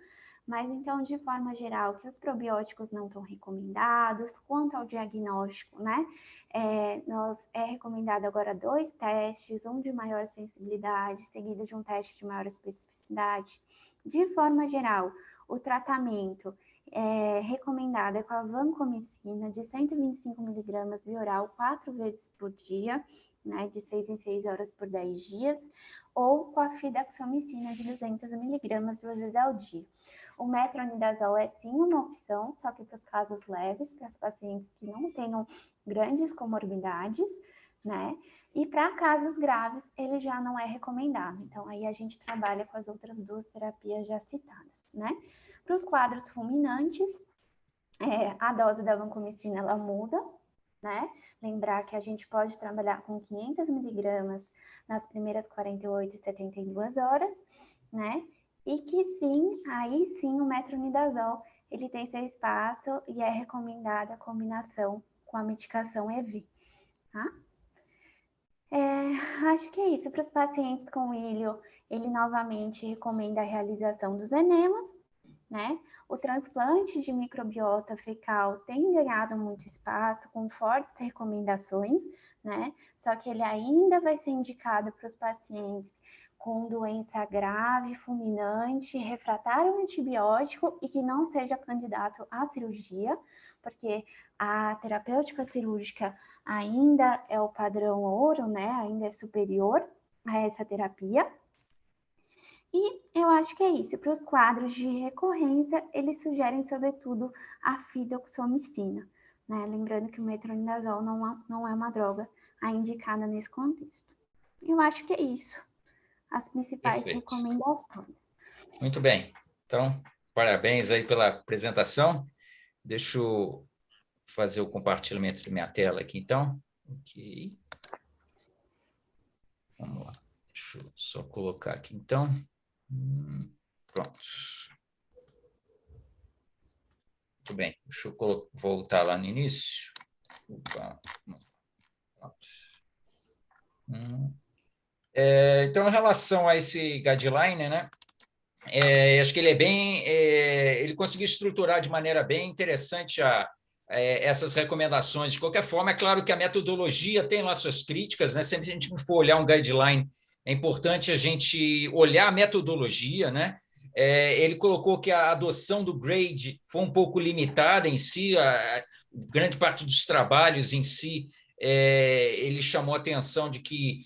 Mas então, de forma geral, que os probióticos não estão recomendados. Quanto ao diagnóstico, né, é recomendado agora 2 testes, um de maior sensibilidade, seguido de um teste de maior especificidade. De forma geral, o tratamento recomendado é com a vancomicina de 125 mg via oral 4 vezes por dia, né, de 6 em 6 horas por 10 dias, ou com a fidaxomicina de 200 mg 2 vezes ao dia. O metronidazol é sim uma opção, só que para os casos leves, para os pacientes que não tenham grandes comorbidades, né? E para casos graves, ele já não é recomendado. Então, aí a gente trabalha com as outras 2 terapias já citadas, né? Para os quadros fulminantes, a dose da vancomicina, ela muda, né? Lembrar que a gente pode trabalhar com 500 mg nas primeiras 48 e 72 horas, né? E que sim, aí sim o metronidazol, ele tem seu espaço e é recomendada a combinação com a medicação EV, tá? Acho que é isso. Para os pacientes com ilho, ele novamente recomenda a realização dos enemas, né? O transplante de microbiota fecal tem ganhado muito espaço, com fortes recomendações, né? Só que ele ainda vai ser indicado para os pacientes com doença grave, fulminante, refratário ao antibiótico e que não seja candidato à cirurgia, porque a terapêutica cirúrgica ainda é o padrão ouro, né? Ainda é superior a essa terapia. E eu acho que é isso. Para os quadros de recorrência, eles sugerem, sobretudo, a fidaxomicina, né? Lembrando que o metronidazol não é uma droga indicada nesse contexto. Eu acho que é isso. As principais recomendações. Muito bem. Então, parabéns aí pela apresentação. Deixa eu fazer o compartilhamento de minha tela aqui, então. Ok. Vamos lá. Deixa eu só colocar aqui, então. Pronto. Muito bem. Deixa eu voltar lá no início. Opa. Então, em relação a esse guideline, né? Acho que ele ele conseguiu estruturar de maneira bem interessante essas recomendações. De qualquer forma, é claro que a metodologia tem lá suas críticas, né? Sempre que a gente for olhar um guideline, é importante a gente olhar a metodologia, né? Ele colocou que a adoção do GRADE foi um pouco limitada em si, grande parte dos trabalhos em si, ele chamou a atenção de que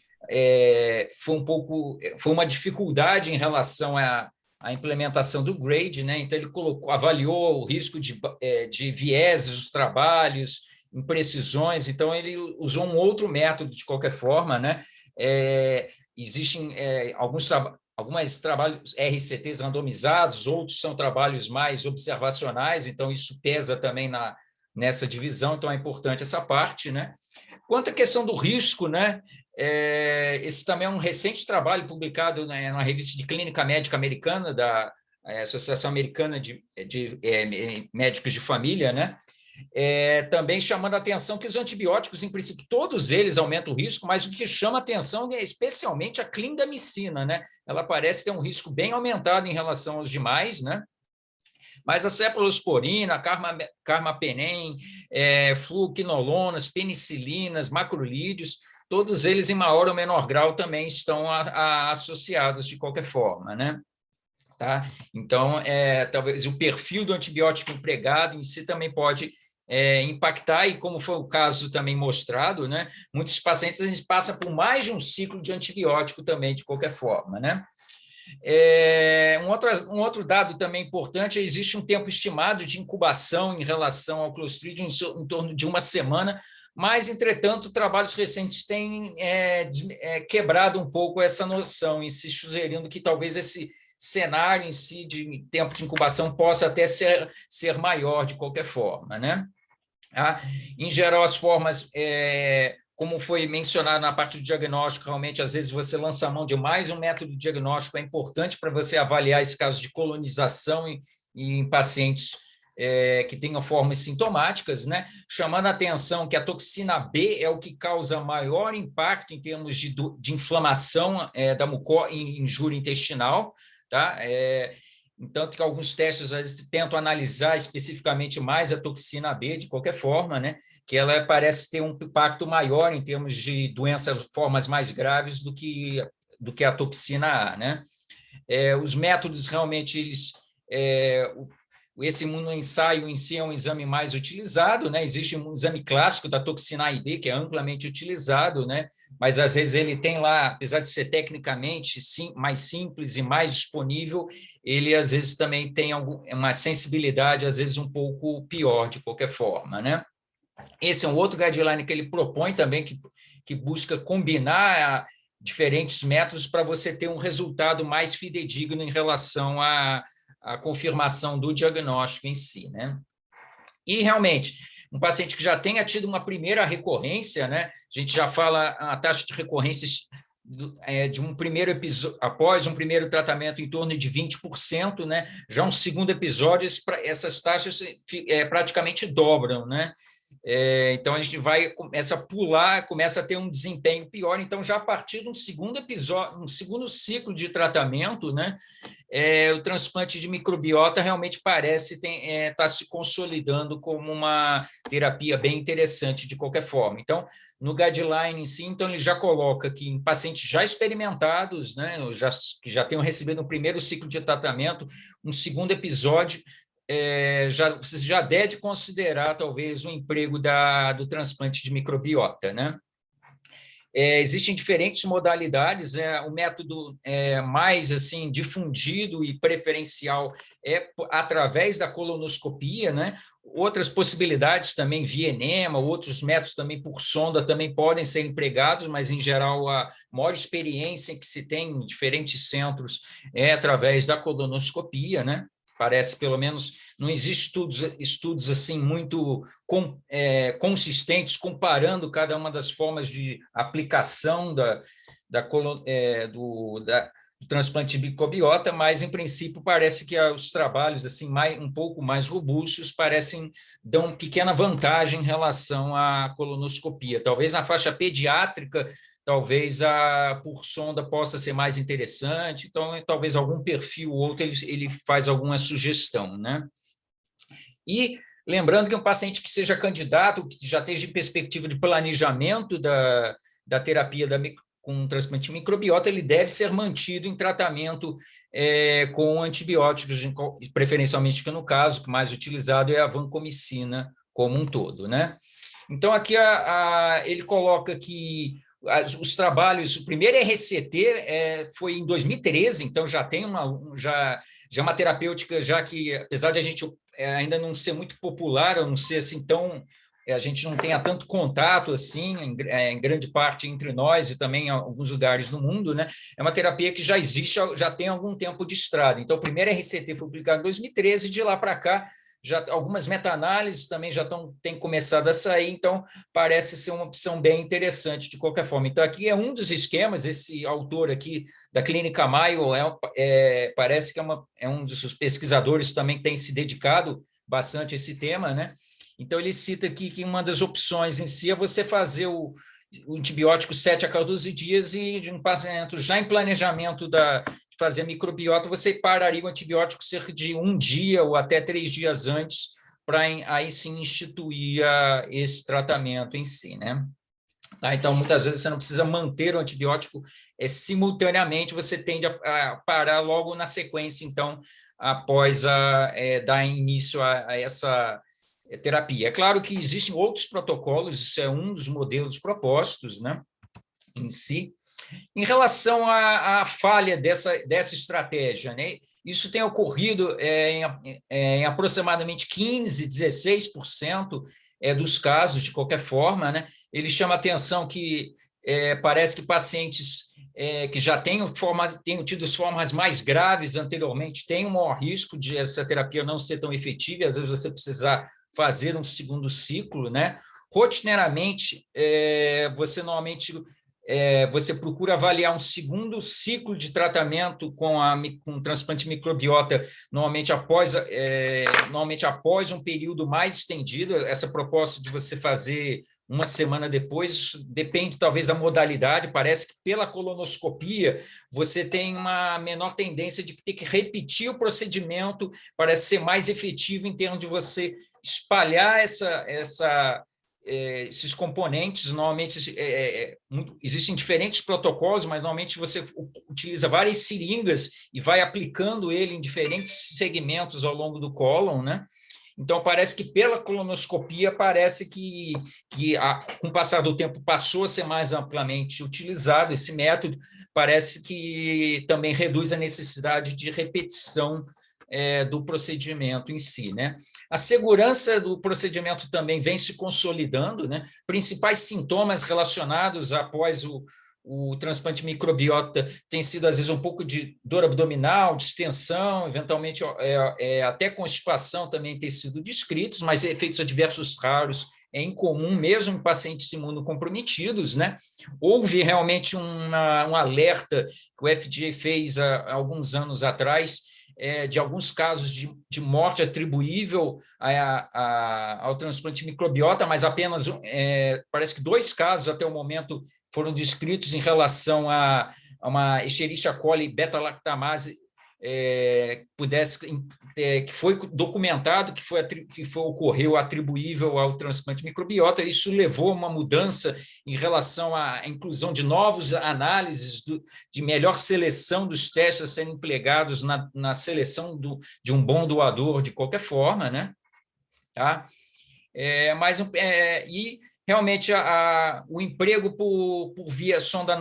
foi uma dificuldade em relação à implementação do GRADE, né? Então ele avaliou o risco de vieses dos trabalhos, imprecisões, então ele usou um outro método de qualquer forma, né? existem alguns trabalhos RCTs randomizados, outros são trabalhos mais observacionais, então isso pesa também nessa divisão, então é importante essa parte, né? Quanto à questão do risco, né? Esse também é um recente trabalho publicado, né, na revista de Clínica Médica Americana, da Associação Americana de Médicos de Família, né? Também chamando a atenção que os antibióticos, em princípio, todos eles aumentam o risco, mas o que chama a atenção é especialmente a clindamicina, né? Ela parece ter um risco bem aumentado em relação aos demais, né? Mas a cefalosporina, carbapenem, fluoquinolonas, penicilinas, macrolídeos, todos eles, em maior ou menor grau, também estão associados de qualquer forma, né? Tá? Então, talvez o perfil do antibiótico empregado em si também pode impactar, e como foi o caso também mostrado, né? Muitos pacientes a gente passa por mais de um ciclo de antibiótico também, de qualquer forma, né? Um outro dado também importante: existe um tempo estimado de incubação em relação ao Clostridium em torno de 1 semana, mas, entretanto, trabalhos recentes têm quebrado um pouco essa noção, e se sugerindo que talvez esse cenário em si de tempo de incubação possa até ser maior de qualquer forma, né? Em geral, as formas, como foi mencionado na parte do diagnóstico, realmente, às vezes, você lança a mão de mais um método diagnóstico, é importante para você avaliar esse caso de colonização em pacientes que tenham formas sintomáticas, né? Chamando a atenção que a toxina B é o que causa maior impacto em termos de inflamação da mucosa em injúria intestinal, tá? Então, que alguns testes às vezes tentam analisar especificamente mais a toxina B, de qualquer forma, né? Que ela parece ter um impacto maior em termos de doenças, formas mais graves do que a toxina A, né? Os métodos realmente, esse imunoensaio em si é um exame mais utilizado, né? Existe um exame clássico da toxina A e B, que é amplamente utilizado, né? Mas às vezes ele tem lá, apesar de ser tecnicamente mais simples e mais disponível, ele às vezes também tem uma sensibilidade, às vezes um pouco pior, de qualquer forma, né? Esse é um outro guideline que ele propõe também, que busca combinar diferentes métodos para você ter um resultado mais fidedigno em relação à confirmação do diagnóstico em si, né? E, realmente, um paciente que já tenha tido uma primeira recorrência, né? A gente já fala a taxa de recorrências de um primeiro episódio, após um primeiro tratamento, em torno de 20%, né? Já um segundo episódio, essas taxas praticamente dobram, né? Então, a gente começa a pular, começa a ter um desempenho pior. Então, já a partir de um segundo episódio, um segundo ciclo de tratamento, né, o transplante de microbiota realmente parece estar se consolidando como uma terapia bem interessante de qualquer forma. Então, no guideline em si, então, ele já coloca que em pacientes já experimentados, né, que já tenham recebido um primeiro ciclo de tratamento, um segundo episódio, você já deve considerar, talvez, o emprego do transplante de microbiota, né? Existem diferentes modalidades, o método mais assim difundido e preferencial é através da colonoscopia, né? Outras possibilidades também via enema, outros métodos também por sonda também podem ser empregados, mas, em geral, a maior experiência que se tem em diferentes centros é através da colonoscopia, né? Parece, pelo menos, não existem estudos assim muito consistentes comparando cada uma das formas de aplicação do transplante de microbiota, mas, em princípio, parece que os trabalhos assim um pouco mais robustos dão uma pequena vantagem em relação à colonoscopia. Talvez na faixa pediátrica, talvez por sonda possa ser mais interessante, então talvez algum perfil ou outro ele faz alguma sugestão, né? E lembrando que um paciente que seja candidato, que já esteja em perspectiva de planejamento da terapia com transplante de microbiota, ele deve ser mantido em tratamento com antibióticos, preferencialmente, que no caso, o mais utilizado é a vancomicina como um todo, né? Então, aqui ele coloca que os trabalhos, o primeiro RCT foi em 2013, então já tem uma terapêutica, já que, apesar de a gente ainda não ser muito popular, ou não ser assim tão a gente não tenha tanto contato assim, em grande parte entre nós e também em alguns lugares do mundo, né? É uma terapia que já existe, já tem algum tempo de estrada. Então, o primeiro RCT foi publicado em 2013, de lá para cá, já algumas meta-análises também já têm começado a sair, então parece ser uma opção bem interessante de qualquer forma. Então, aqui é um dos esquemas, esse autor aqui da Clínica Mayo parece que é um dos pesquisadores também que tem se dedicado bastante a esse tema, né? Então, ele cita aqui que uma das opções em si é você fazer o antibiótico 7 a 14 dias e de um paciente já em planejamento de fazer a microbiota, você pararia o antibiótico cerca de 1 dia ou até 3 dias antes para aí sim instituir esse tratamento em si, né? Tá? Então, muitas vezes você não precisa manter o antibiótico simultaneamente, você tende a parar logo na sequência, então, após dar início a essa terapia. É claro que existem outros protocolos, isso é um dos modelos propostos, né, em si. Em relação à falha dessa estratégia, né, isso tem ocorrido em aproximadamente 15%, 16% dos casos, de qualquer forma, né? Ele chama a atenção que parece que pacientes que já tenham tido formas mais graves anteriormente têm um maior risco de essa terapia não ser tão efetiva, e às vezes você precisar fazer um segundo ciclo, né? Rotineiramente, você normalmente você procura avaliar um segundo ciclo de tratamento com transplante microbiota, normalmente após um período mais estendido. Essa proposta de você fazer uma semana depois, isso depende talvez da modalidade, parece que pela colonoscopia você tem uma menor tendência de ter que repetir o procedimento, parece ser mais efetivo em termos de você espalhar esses componentes. Normalmente existem diferentes protocolos, mas normalmente você utiliza várias seringas e vai aplicando ele em diferentes segmentos ao longo do cólon, né? Então, parece que pela colonoscopia, parece que com o passar do tempo passou a ser mais amplamente utilizado esse método, parece que também reduz a necessidade de repetição do procedimento em si, né? A segurança do procedimento também vem se consolidando, né? Principais sintomas relacionados após o transplante microbiota tem sido, às vezes, um pouco de dor abdominal, distensão, eventualmente até constipação também tem sido descritos, mas efeitos adversos raros é incomum, mesmo em pacientes imunocomprometidos, né? Houve realmente um alerta que o FDA fez há alguns anos atrás, de alguns casos de morte atribuível ao transplante microbiota, mas apenas, parece que 2 casos até o momento foram descritos em relação a uma Escherichia coli beta-lactamase que foi documentado que ocorreu atribuível ao transplante microbiota. Isso levou a uma mudança em relação à inclusão de novos análises de melhor seleção dos testes a serem empregados na seleção de um bom doador, de qualquer forma, né? Tá? E realmente o emprego por via sonda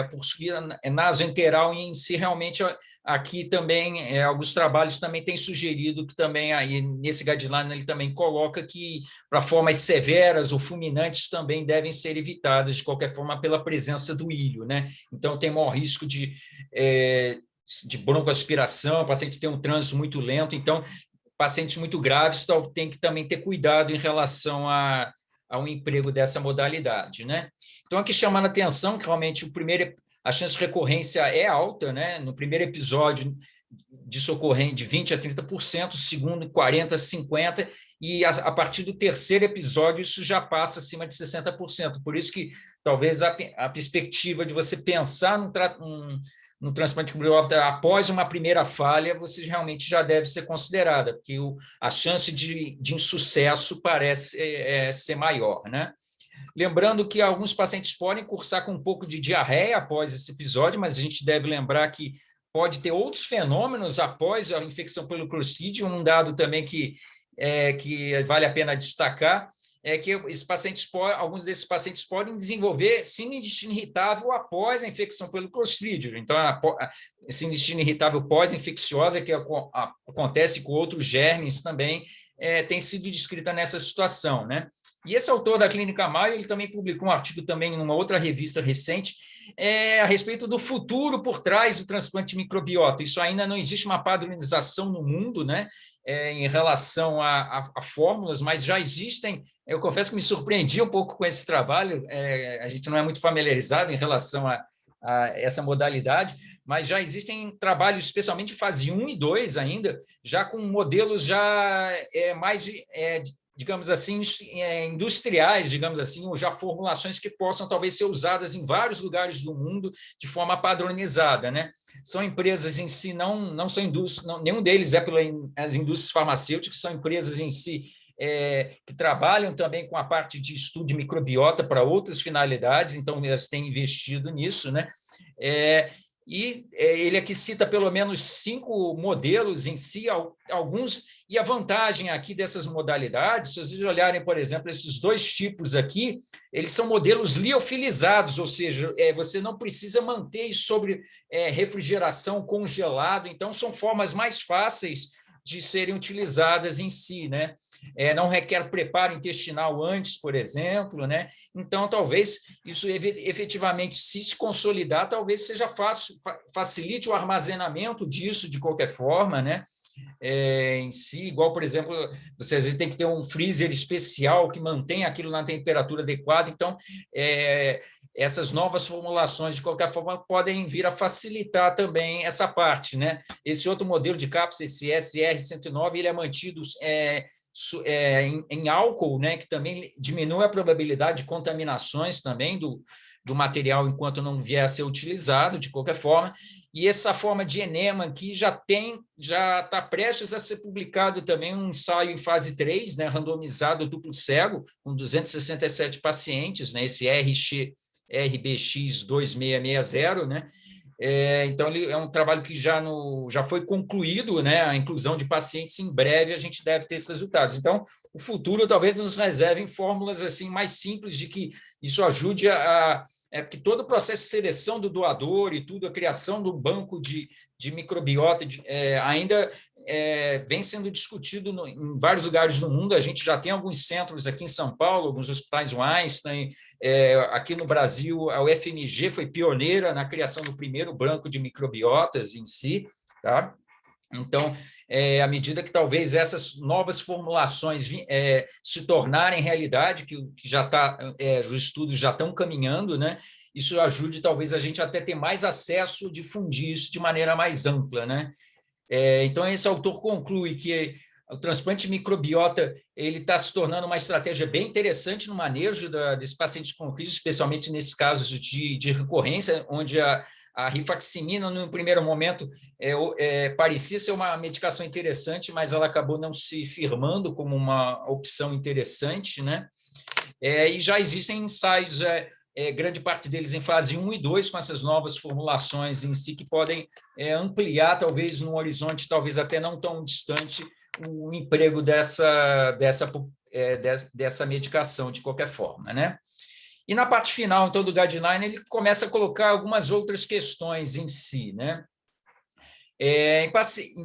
por via nasoenteral em si, realmente aqui também alguns trabalhos também têm sugerido que também aí nesse guideline ele também coloca que para formas severas ou fulminantes também devem ser evitadas de qualquer forma pela presença do ilho, né? Então tem maior risco de broncoaspiração, o paciente tem um trânsito muito lento, então pacientes muito graves tem que também ter cuidado em relação ao emprego dessa modalidade, né? Então, aqui chamando a atenção que realmente a chance de recorrência é alta, né? No primeiro episódio de socorrente de 20% a 30%, segundo 40% a 50%, e a partir do terceiro episódio isso já passa acima de 60%. Por isso que talvez a perspectiva de você pensar no transplante microbiota após uma primeira falha, você realmente já deve ser considerada, porque a chance de insucesso parece ser maior, né? Lembrando que alguns pacientes podem cursar com um pouco de diarreia após esse episódio, mas a gente deve lembrar que pode ter outros fenômenos após a infecção pelo Clostridium. Um dado também que vale a pena destacar é que alguns desses pacientes podem desenvolver síndrome de intestino irritável após a infecção pelo Clostridium. Então, a síndrome de intestino irritável pós-infecciosa, que acontece com outros germes também, tem sido descrita nessa situação, né? E esse autor da Clínica Maio, ele também publicou um artigo também em uma outra revista recente, a respeito do futuro por trás do transplante de microbiota. Isso ainda não existe uma padronização no mundo, né, em relação a fórmulas, mas já existem. Eu confesso que me surpreendi um pouco com esse trabalho, a gente não é muito familiarizado em relação a essa modalidade, mas já existem trabalhos, especialmente de fase 1 e 2 ainda, já com modelos já mais, digamos assim, industriais, digamos assim, ou já formulações que possam talvez ser usadas em vários lugares do mundo de forma padronizada, né? São empresas em si, não são indústrias, nenhum deles é pelas indústrias farmacêuticas, são empresas em si que trabalham também com a parte de estudo de microbiota para outras finalidades, então elas têm investido nisso, né? Ele aqui cita pelo menos 5 modelos em si, alguns, e a vantagem aqui dessas modalidades, se vocês olharem, por exemplo, esses 2 tipos aqui, eles são modelos liofilizados, ou seja, você não precisa manter isso sobre refrigeração, congelado, então são formas mais fáceis de serem utilizadas em si, né? Não requer preparo intestinal antes, por exemplo, né? Então, talvez isso efetivamente, se consolidar, talvez seja fácil, facilite o armazenamento disso de qualquer forma, né? Em si, igual, por exemplo, você às vezes tem que ter um freezer especial que mantém aquilo na temperatura adequada, então, essas novas formulações, de qualquer forma, podem vir a facilitar também essa parte, né? Esse outro modelo de cápsula, esse SR109, ele é mantido em álcool, né, que também diminui a probabilidade de contaminações também do material enquanto não vier a ser utilizado, de qualquer forma. E essa forma de enema aqui já está prestes a ser publicado também um ensaio em fase 3, né, randomizado duplo cego, com 267 pacientes, né, esse RBX 2660, né? Então, ele é um trabalho que já foi concluído, né? A inclusão de pacientes, em breve a gente deve ter esses resultados. Então, o futuro talvez nos reserve fórmulas assim, mais simples, de que isso ajude que todo o processo de seleção do doador e tudo, a criação do banco de microbiota ainda vem sendo discutido em vários lugares do mundo. A gente já tem alguns centros aqui em São Paulo, alguns hospitais Einstein, aqui no Brasil, a UFMG foi pioneira na criação do primeiro banco de microbiotas em si, tá? Então, à medida que talvez essas novas formulações se tornarem realidade, que já os estudos já estão caminhando, né? Isso ajude talvez a gente até ter mais acesso, difundir isso de maneira mais ampla, né? Então, esse autor conclui que o transplante de microbiota ele está se tornando uma estratégia bem interessante no manejo desses pacientes com crise, especialmente nesses casos de recorrência, onde a rifaximina, no primeiro momento, parecia ser uma medicação interessante, mas ela acabou não se firmando como uma opção interessante, né? E já existem ensaios, grande parte deles em fase 1 e 2, com essas novas formulações em si, que podem ampliar, talvez, num horizonte talvez até não tão distante, o emprego dessa medicação, de qualquer forma, né? E na parte final, então, do guideline, ele começa a colocar algumas outras questões em si, né? Em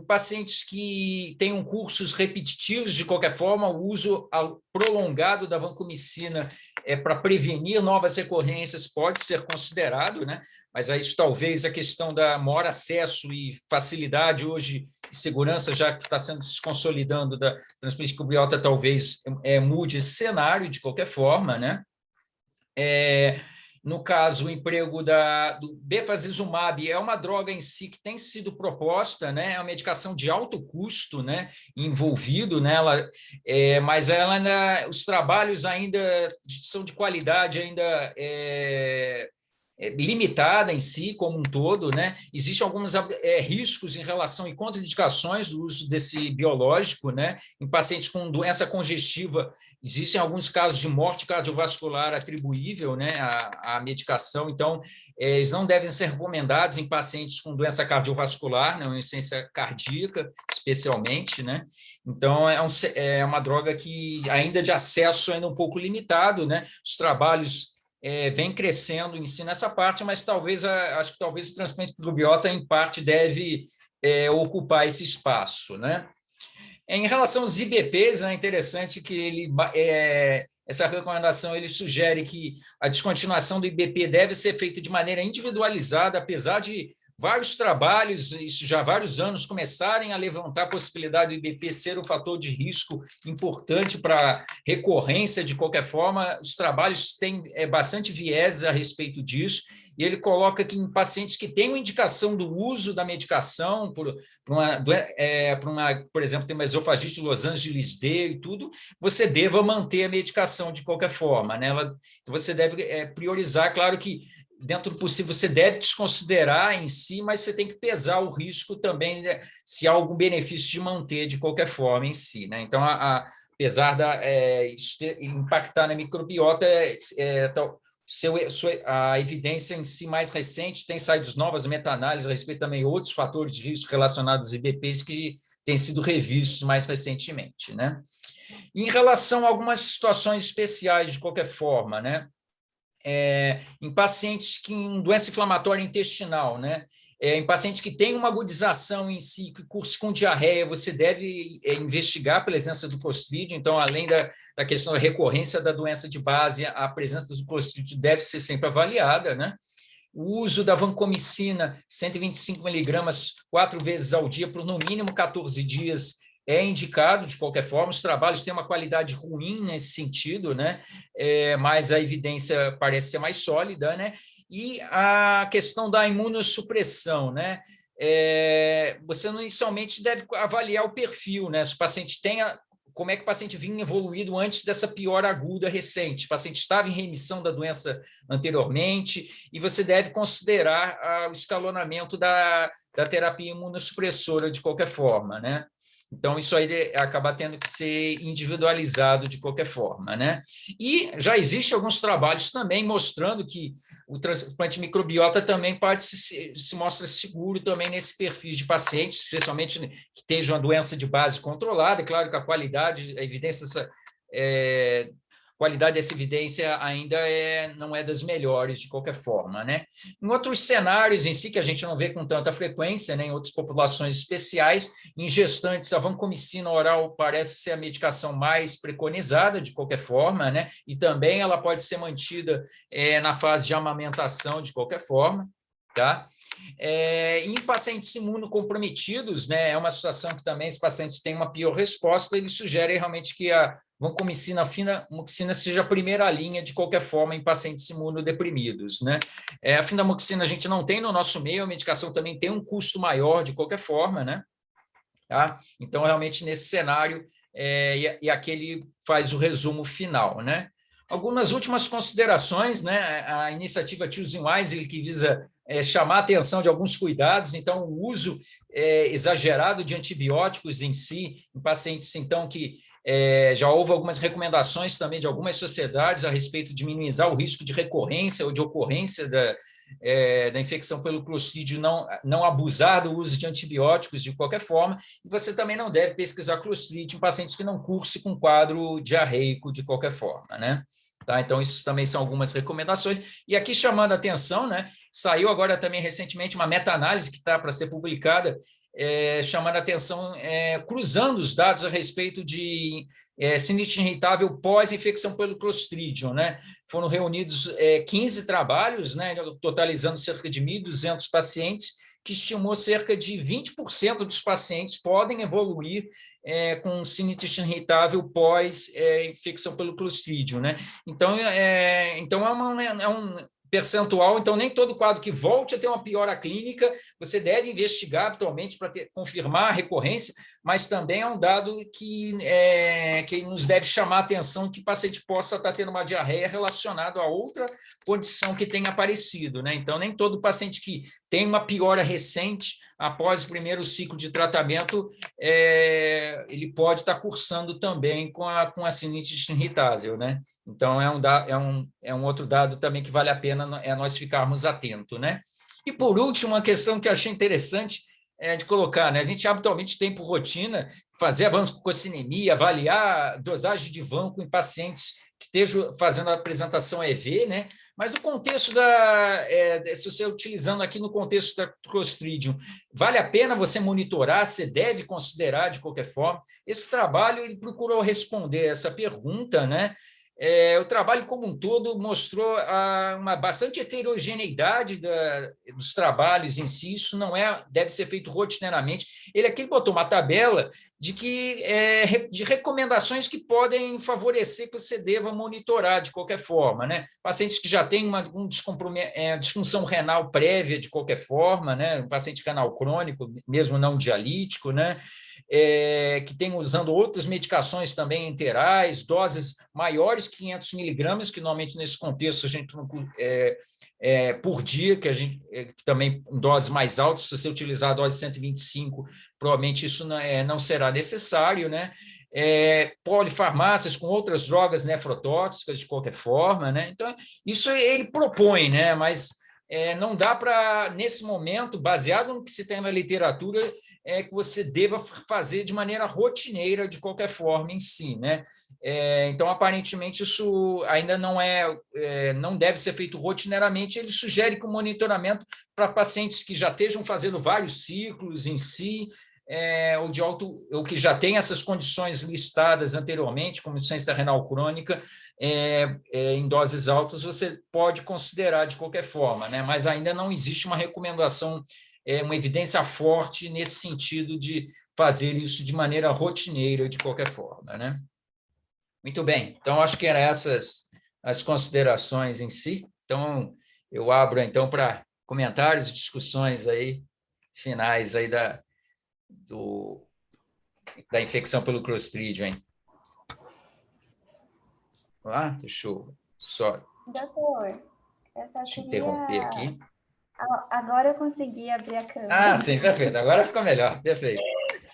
pacientes que tenham cursos repetitivos, de qualquer forma, o uso prolongado da vancomicina para prevenir novas recorrências pode ser considerado, né? Mas isso talvez a questão da maior acesso e facilidade hoje, e segurança, já que está sendo se consolidando da transplante de microbiota, talvez mude esse cenário de qualquer forma, né? No caso, o emprego do bevacizumab é uma droga em si que tem sido proposta, né? É uma medicação de alto custo, né? Envolvido nela, mas os trabalhos ainda são de qualidade ainda limitada em si, como um todo, né? Existem alguns riscos em relação e contraindicações do uso desse biológico, né? Em pacientes com doença congestiva, existem alguns casos de morte cardiovascular atribuível, né, à medicação, então, eles não devem ser recomendados em pacientes com doença cardiovascular, né, insuficiência cardíaca, especialmente, né? Então, é uma droga que ainda de acesso ainda um pouco limitado, né? Os trabalhos vem crescendo em si nessa parte, mas acho que talvez o transplante de microbiota, em parte, deve ocupar esse espaço, né? Em relação aos IBPs, é interessante que essa recomendação ele sugere que a descontinuação do IBP deve ser feita de maneira individualizada, apesar de vários trabalhos, isso já há vários anos, começarem a levantar a possibilidade do IBP ser um fator de risco importante para recorrência de qualquer forma. Os trabalhos têm bastante viés a respeito disso, e ele coloca que em pacientes que têm uma indicação do uso da medicação, por exemplo, tem uma esofagite de Los Angeles D e tudo, você deva manter a medicação de qualquer forma, né? Você deve priorizar, claro que dentro do possível, você deve desconsiderar em si, mas você tem que pesar o risco também, né, se há algum benefício de manter de qualquer forma em si, né? Então, apesar isso impactar na microbiota, a evidência em si mais recente tem saído novas meta-análises a respeito também de outros fatores de risco relacionados aos IBPs que têm sido revistos mais recentemente, né? Em relação a algumas situações especiais, de qualquer forma, né? Em pacientes com doença inflamatória intestinal, né? Em pacientes que têm uma agudização em si, que cursa com diarreia, você deve investigar a presença do Clostridium. Então, além da questão da recorrência da doença de base, a presença do Clostridium deve ser sempre avaliada, né? O uso da vancomicina, 125 miligramas, 4 vezes ao dia, por no mínimo 14 dias, é indicado de qualquer forma. Os trabalhos têm uma qualidade ruim nesse sentido, né? Mas a evidência parece ser mais sólida, né? E a questão da imunossupressão, né? Você inicialmente deve avaliar o perfil, né? Se o paciente como é que o paciente vinha evoluído antes dessa piora aguda recente. O paciente estava em remissão da doença anteriormente, e você deve considerar o escalonamento da terapia imunossupressora de qualquer forma, né? Então, isso aí acaba tendo que ser individualizado de qualquer forma, né? E já existem alguns trabalhos também mostrando que o transplante microbiota também se mostra seguro também nesse perfil de pacientes, especialmente que estejam uma doença de base controlada. É claro que a qualidade, a evidência, qualidade dessa evidência ainda não é das melhores de qualquer forma, né? Em outros cenários em si, que a gente não vê com tanta frequência, né, em outras populações especiais, em gestantes, a vancomicina oral parece ser a medicação mais preconizada de qualquer forma, né? E também ela pode ser mantida na fase de amamentação de qualquer forma, tá? Em pacientes imunocomprometidos, né, é uma situação que também os pacientes têm uma pior resposta. Eles sugerem realmente que a vancomicina, a findamoxina, seja a primeira linha de qualquer forma em pacientes imunodeprimidos, né? A findamoxina a gente não tem no nosso meio, a medicação também tem um custo maior de qualquer forma, né? Tá? Então, realmente, nesse cenário, e aqui ele faz o resumo final, né? Algumas últimas considerações, né? A iniciativa Choosing Wisely, que visa chamar a atenção de alguns cuidados. Então, o uso exagerado de antibióticos em si, em pacientes, então, que já houve algumas recomendações também de algumas sociedades a respeito de minimizar o risco de recorrência ou de ocorrência da infecção pelo Clostridium, não abusar do uso de antibióticos de qualquer forma. E você também não deve pesquisar Clostridium em pacientes que não cursem com quadro diarreico de qualquer forma, né? Tá? Então, isso também são algumas recomendações. E aqui, chamando a atenção, né, saiu agora também recentemente uma meta-análise que está para ser publicada, chamando a atenção, cruzando os dados a respeito de sinusite irritável pós-infecção pelo Clostridium, né? Foram reunidos 15 trabalhos, né, totalizando cerca de 1.200 pacientes, que estimou cerca de 20% dos pacientes podem evoluir com sinusite irritável pós-infecção pelo Clostridium, né? Então, é um percentual. Então, nem todo quadro que volte a ter uma piora clínica, você deve investigar habitualmente para confirmar a recorrência, mas também é um dado que nos deve chamar a atenção, que o paciente possa estar tendo uma diarreia relacionada a outra condição que tenha aparecido, né? Então, nem todo paciente que tem uma piora recente após o primeiro ciclo de tratamento, ele pode estar cursando também com a sinusite irritável, né? Então, é um outro dado também que vale a pena nós ficarmos atentos, né? E, por último, uma questão que eu achei interessante de colocar, né? A gente habitualmente tem por rotina fazer a vancocinemia, avaliar a dosagem de vanco em pacientes que estejam fazendo a apresentação EV, né? Mas no contexto se você utilizando aqui no contexto da Clostridium, vale a pena você monitorar, você deve considerar de qualquer forma. Esse trabalho ele procurou responder essa pergunta, né? o trabalho como um todo mostrou uma bastante heterogeneidade dos trabalhos em si. Isso não deve ser feito rotineiramente. Ele aqui botou uma tabela de recomendações que podem favorecer que você deva monitorar de qualquer forma, né? Pacientes que já têm uma disfunção renal prévia de qualquer forma, né? Um paciente renal crônico, mesmo não dialítico, né? Que tem usando outras medicações também enterais, doses maiores que 500 miligramas, que normalmente nesse contexto a gente por dia, que também em doses mais altas, se você utilizar a dose 125, provavelmente isso não será necessário, né? Polifarmácias com outras drogas nefrotóxicas de qualquer forma, né? Então, isso ele propõe, né? Mas não dá para, nesse momento, baseado no que se tem na literatura, que você deva fazer de maneira rotineira, de qualquer forma, em si, né? Então, aparentemente, isso ainda não deve ser feito rotineiramente. Ele sugere que o monitoramento para pacientes que já estejam fazendo vários ciclos em si, ou que já tem essas condições listadas anteriormente, como insuficiência renal crônica, em doses altas, você pode considerar de qualquer forma, né? Mas ainda não existe uma recomendação, uma evidência forte nesse sentido de fazer isso de maneira rotineira, de qualquer forma, né? Muito bem, então acho que eram essas as considerações em si. Então, eu abro então para comentários e discussões aí finais aí da infecção pelo Clostridium. Deixa eu só Doutor, eu só te interromper aqui. Agora eu consegui abrir a câmera. Sim, perfeito. Agora ficou melhor. Perfeito.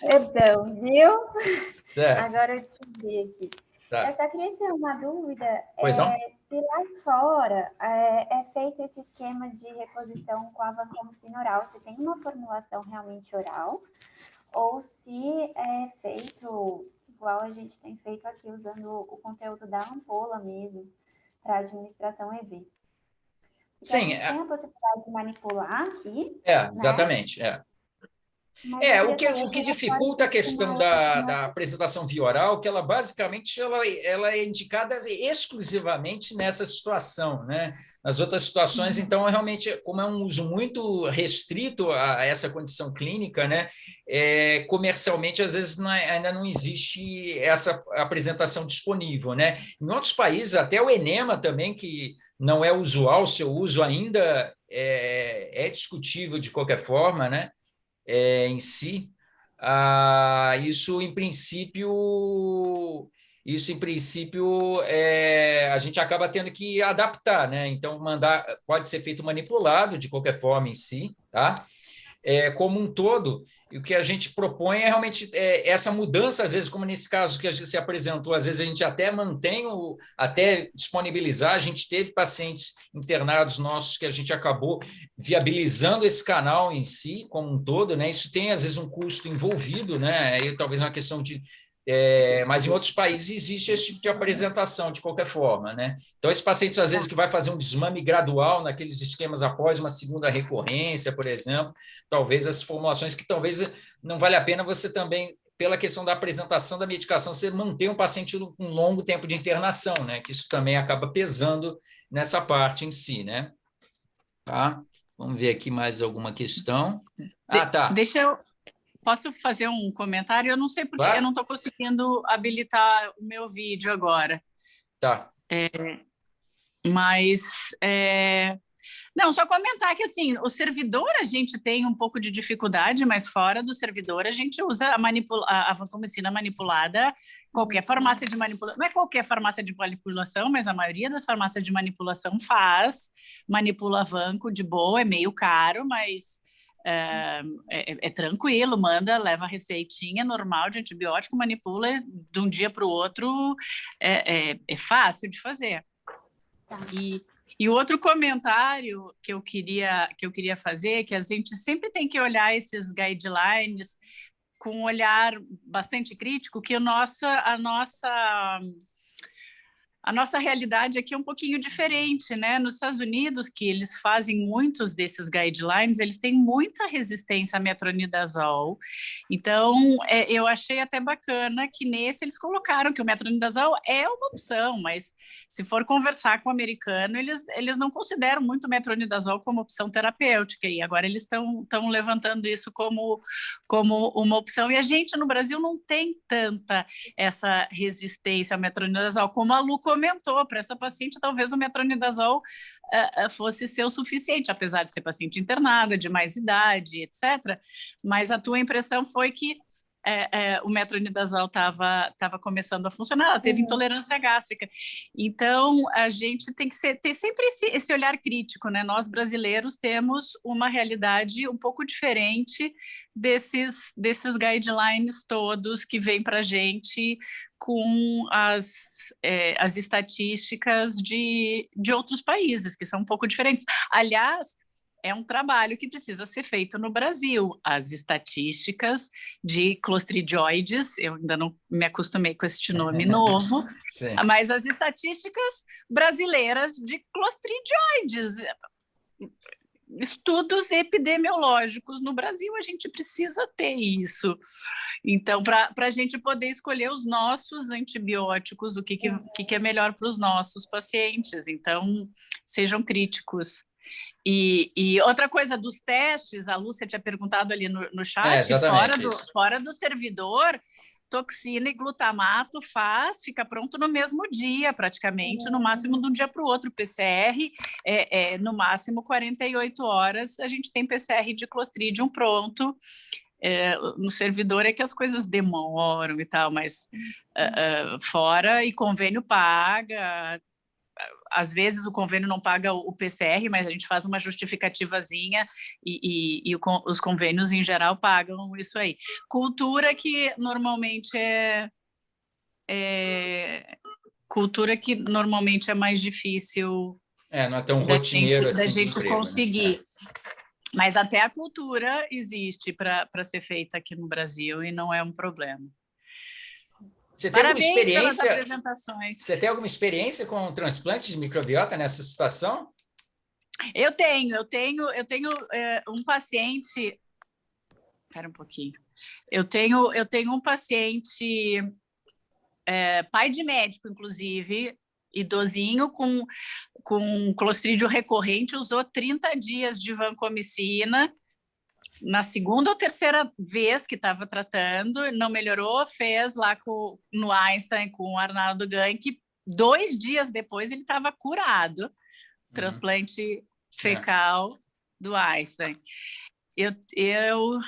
Perdão, viu? Certo. Agora eu te vi aqui. Tá. Eu só queria ter uma dúvida. Pois não? Se lá fora é feito esse esquema de reposição com a vancomicina oral, se tem uma formulação realmente oral, ou se é feito igual a gente tem feito aqui, usando o conteúdo da ampola mesmo, para administração EV. Sim. Tem a possibilidade de manipular aqui. Exatamente. Né? O que dificulta a questão da apresentação via oral, que ela basicamente ela é indicada exclusivamente nessa situação, né? Nas outras situações, então, realmente, como é um uso muito restrito a essa condição clínica, né? Comercialmente, às vezes, ainda não existe essa apresentação disponível, né? Em outros países, até o enema também, que não é usual, seu uso ainda é discutível de qualquer forma, né? Em si, isso em princípio a gente acaba tendo que adaptar, né? Então, pode ser feito manipulado de qualquer forma em si, tá? Como um todo, e o que a gente propõe é realmente essa mudança, às vezes, como nesse caso que a gente se apresentou, às vezes a gente até mantém, até disponibilizar, a gente teve pacientes internados nossos que a gente acabou viabilizando esse canal em si, como um todo, né? Isso tem, às vezes, um custo envolvido, né? Aí, talvez uma questão de... mas em outros países existe esse tipo de apresentação, de qualquer forma, né? Então, esses pacientes, às vezes, que vai fazer um desmame gradual naqueles esquemas após uma segunda recorrência, por exemplo, talvez as formulações que talvez não vale a pena você também, pela questão da apresentação da medicação, você manter um paciente com um longo tempo de internação, né? Que isso também acaba pesando nessa parte em si, né? Tá? Vamos ver aqui mais alguma questão. Tá. Posso fazer um comentário? Eu não sei porque eu não estou conseguindo habilitar o meu vídeo agora. Tá. Não, só comentar que, assim, o servidor a gente tem um pouco de dificuldade, mas fora do servidor a gente usa a vancomicina manipulada, qualquer farmácia de manipulação, não é qualquer farmácia de manipulação, mas a maioria das farmácias de manipulação manipula vanco de boa, é meio caro, mas é tranquilo, leva a receitinha normal de antibiótico, manipula de um dia para o outro, é fácil de fazer. Tá. E o outro comentário que eu queria fazer, que a gente sempre tem que olhar esses guidelines com um olhar bastante crítico, que a nossa A nossa realidade aqui é um pouquinho diferente, né? Nos Estados Unidos, que eles fazem muitos desses guidelines, eles têm muita resistência a metronidazol. Então, eu achei até bacana que nesse eles colocaram que o metronidazol é uma opção, mas se for conversar com o americano, eles não consideram muito o metronidazol como opção terapêutica, e agora eles estão levantando isso como uma opção. E a gente, no Brasil, não tem tanta essa resistência ao metronidazol, como a Lu comentou, para essa paciente talvez o metronidazol fosse ser o suficiente, apesar de ser paciente internada, de mais idade, etc. Mas a tua impressão foi que o metronidazol estava começando a funcionar, ela teve intolerância gástrica. Então, a gente tem que ter sempre esse olhar crítico, né? Nós, brasileiros, temos uma realidade um pouco diferente desses guidelines todos que vêm para a gente com as estatísticas de outros países, que são um pouco diferentes. Aliás, é um trabalho que precisa ser feito no Brasil. As estatísticas de clostridioides, eu ainda não me acostumei com este nome novo, mas as estatísticas brasileiras de clostridioides, estudos epidemiológicos no Brasil, a gente precisa ter isso. Então, para a gente poder escolher os nossos antibióticos, o que é melhor para os nossos pacientes. Então, sejam críticos. E outra coisa dos testes, a Lúcia tinha perguntado ali no chat, fora do servidor, toxina e glutamato fica pronto no mesmo dia, praticamente, no máximo de um dia para o outro. PCR, no máximo 48 horas, a gente tem PCR de Clostridium pronto. No servidor é que as coisas demoram e tal, mas fora, e convênio paga. Às vezes o convênio não paga o PCR, mas a gente faz uma justificativazinha e os convênios em geral pagam isso aí. Cultura que normalmente é mais difícil. Não é tão rotineiro assim da gente emprego, conseguir. né? Mas até a cultura existe para ser feita aqui no Brasil e não é um problema. Você tem alguma experiência? Pelas apresentações. Você tem alguma experiência com o transplante de microbiota nessa situação? Eu tenho um paciente. Espera um pouquinho. Eu tenho um paciente, pai de médico, inclusive, idosinho, com clostrídio recorrente, usou 30 dias de vancomicina. Na segunda ou terceira vez que estava tratando, não melhorou, fez lá no Einstein com o Arnaldo Gank. 2 dias depois ele estava curado. Transplante fecal do Einstein. Eu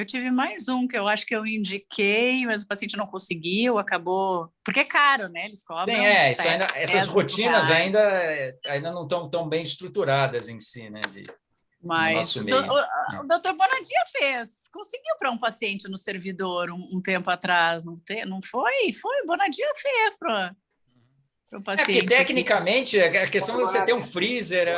tive mais um que eu acho que eu indiquei, mas o paciente não conseguiu, acabou... Porque é caro, né? Eles cobram... Sim, essas rotinas ainda não estão tão bem estruturadas em si, né? Mas o doutor Bonadia conseguiu para um paciente no servidor um tempo atrás, não foi? Foi, Bonadia fez para um paciente. Porque tecnicamente a questão de você ter um freezer,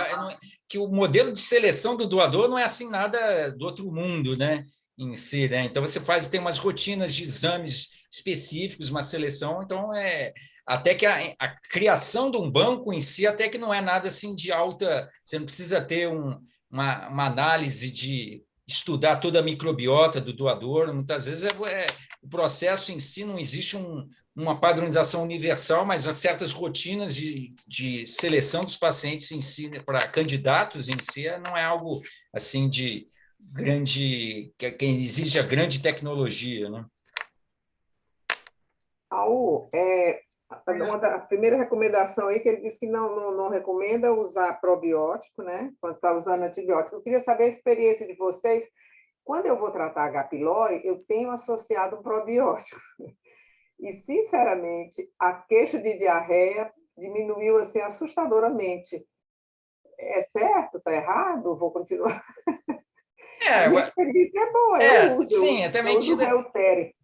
que o modelo de seleção do doador não é assim nada do outro mundo, né? Em si, né? Então você tem umas rotinas de exames específicos, uma seleção, então até que a criação de um banco em si até que não é nada assim de alta, você não precisa ter uma análise de estudar toda a microbiota do doador. Muitas vezes o processo em si não existe uma padronização universal, mas há certas rotinas de seleção dos pacientes em si, né, para candidatos em si, não é algo assim de grande, que exige a grande tecnologia, né? A primeira recomendação aí que ele disse que não recomenda usar probiótico, né? Quando está usando antibiótico. Eu queria saber a experiência de vocês. Quando eu vou tratar H. pylori, eu tenho associado um probiótico. E, sinceramente, a queixa de diarreia diminuiu assim assustadoramente. É certo? Está errado? Vou continuar. A minha experiência é boa. Eu uso. Sim, até uso Realtere.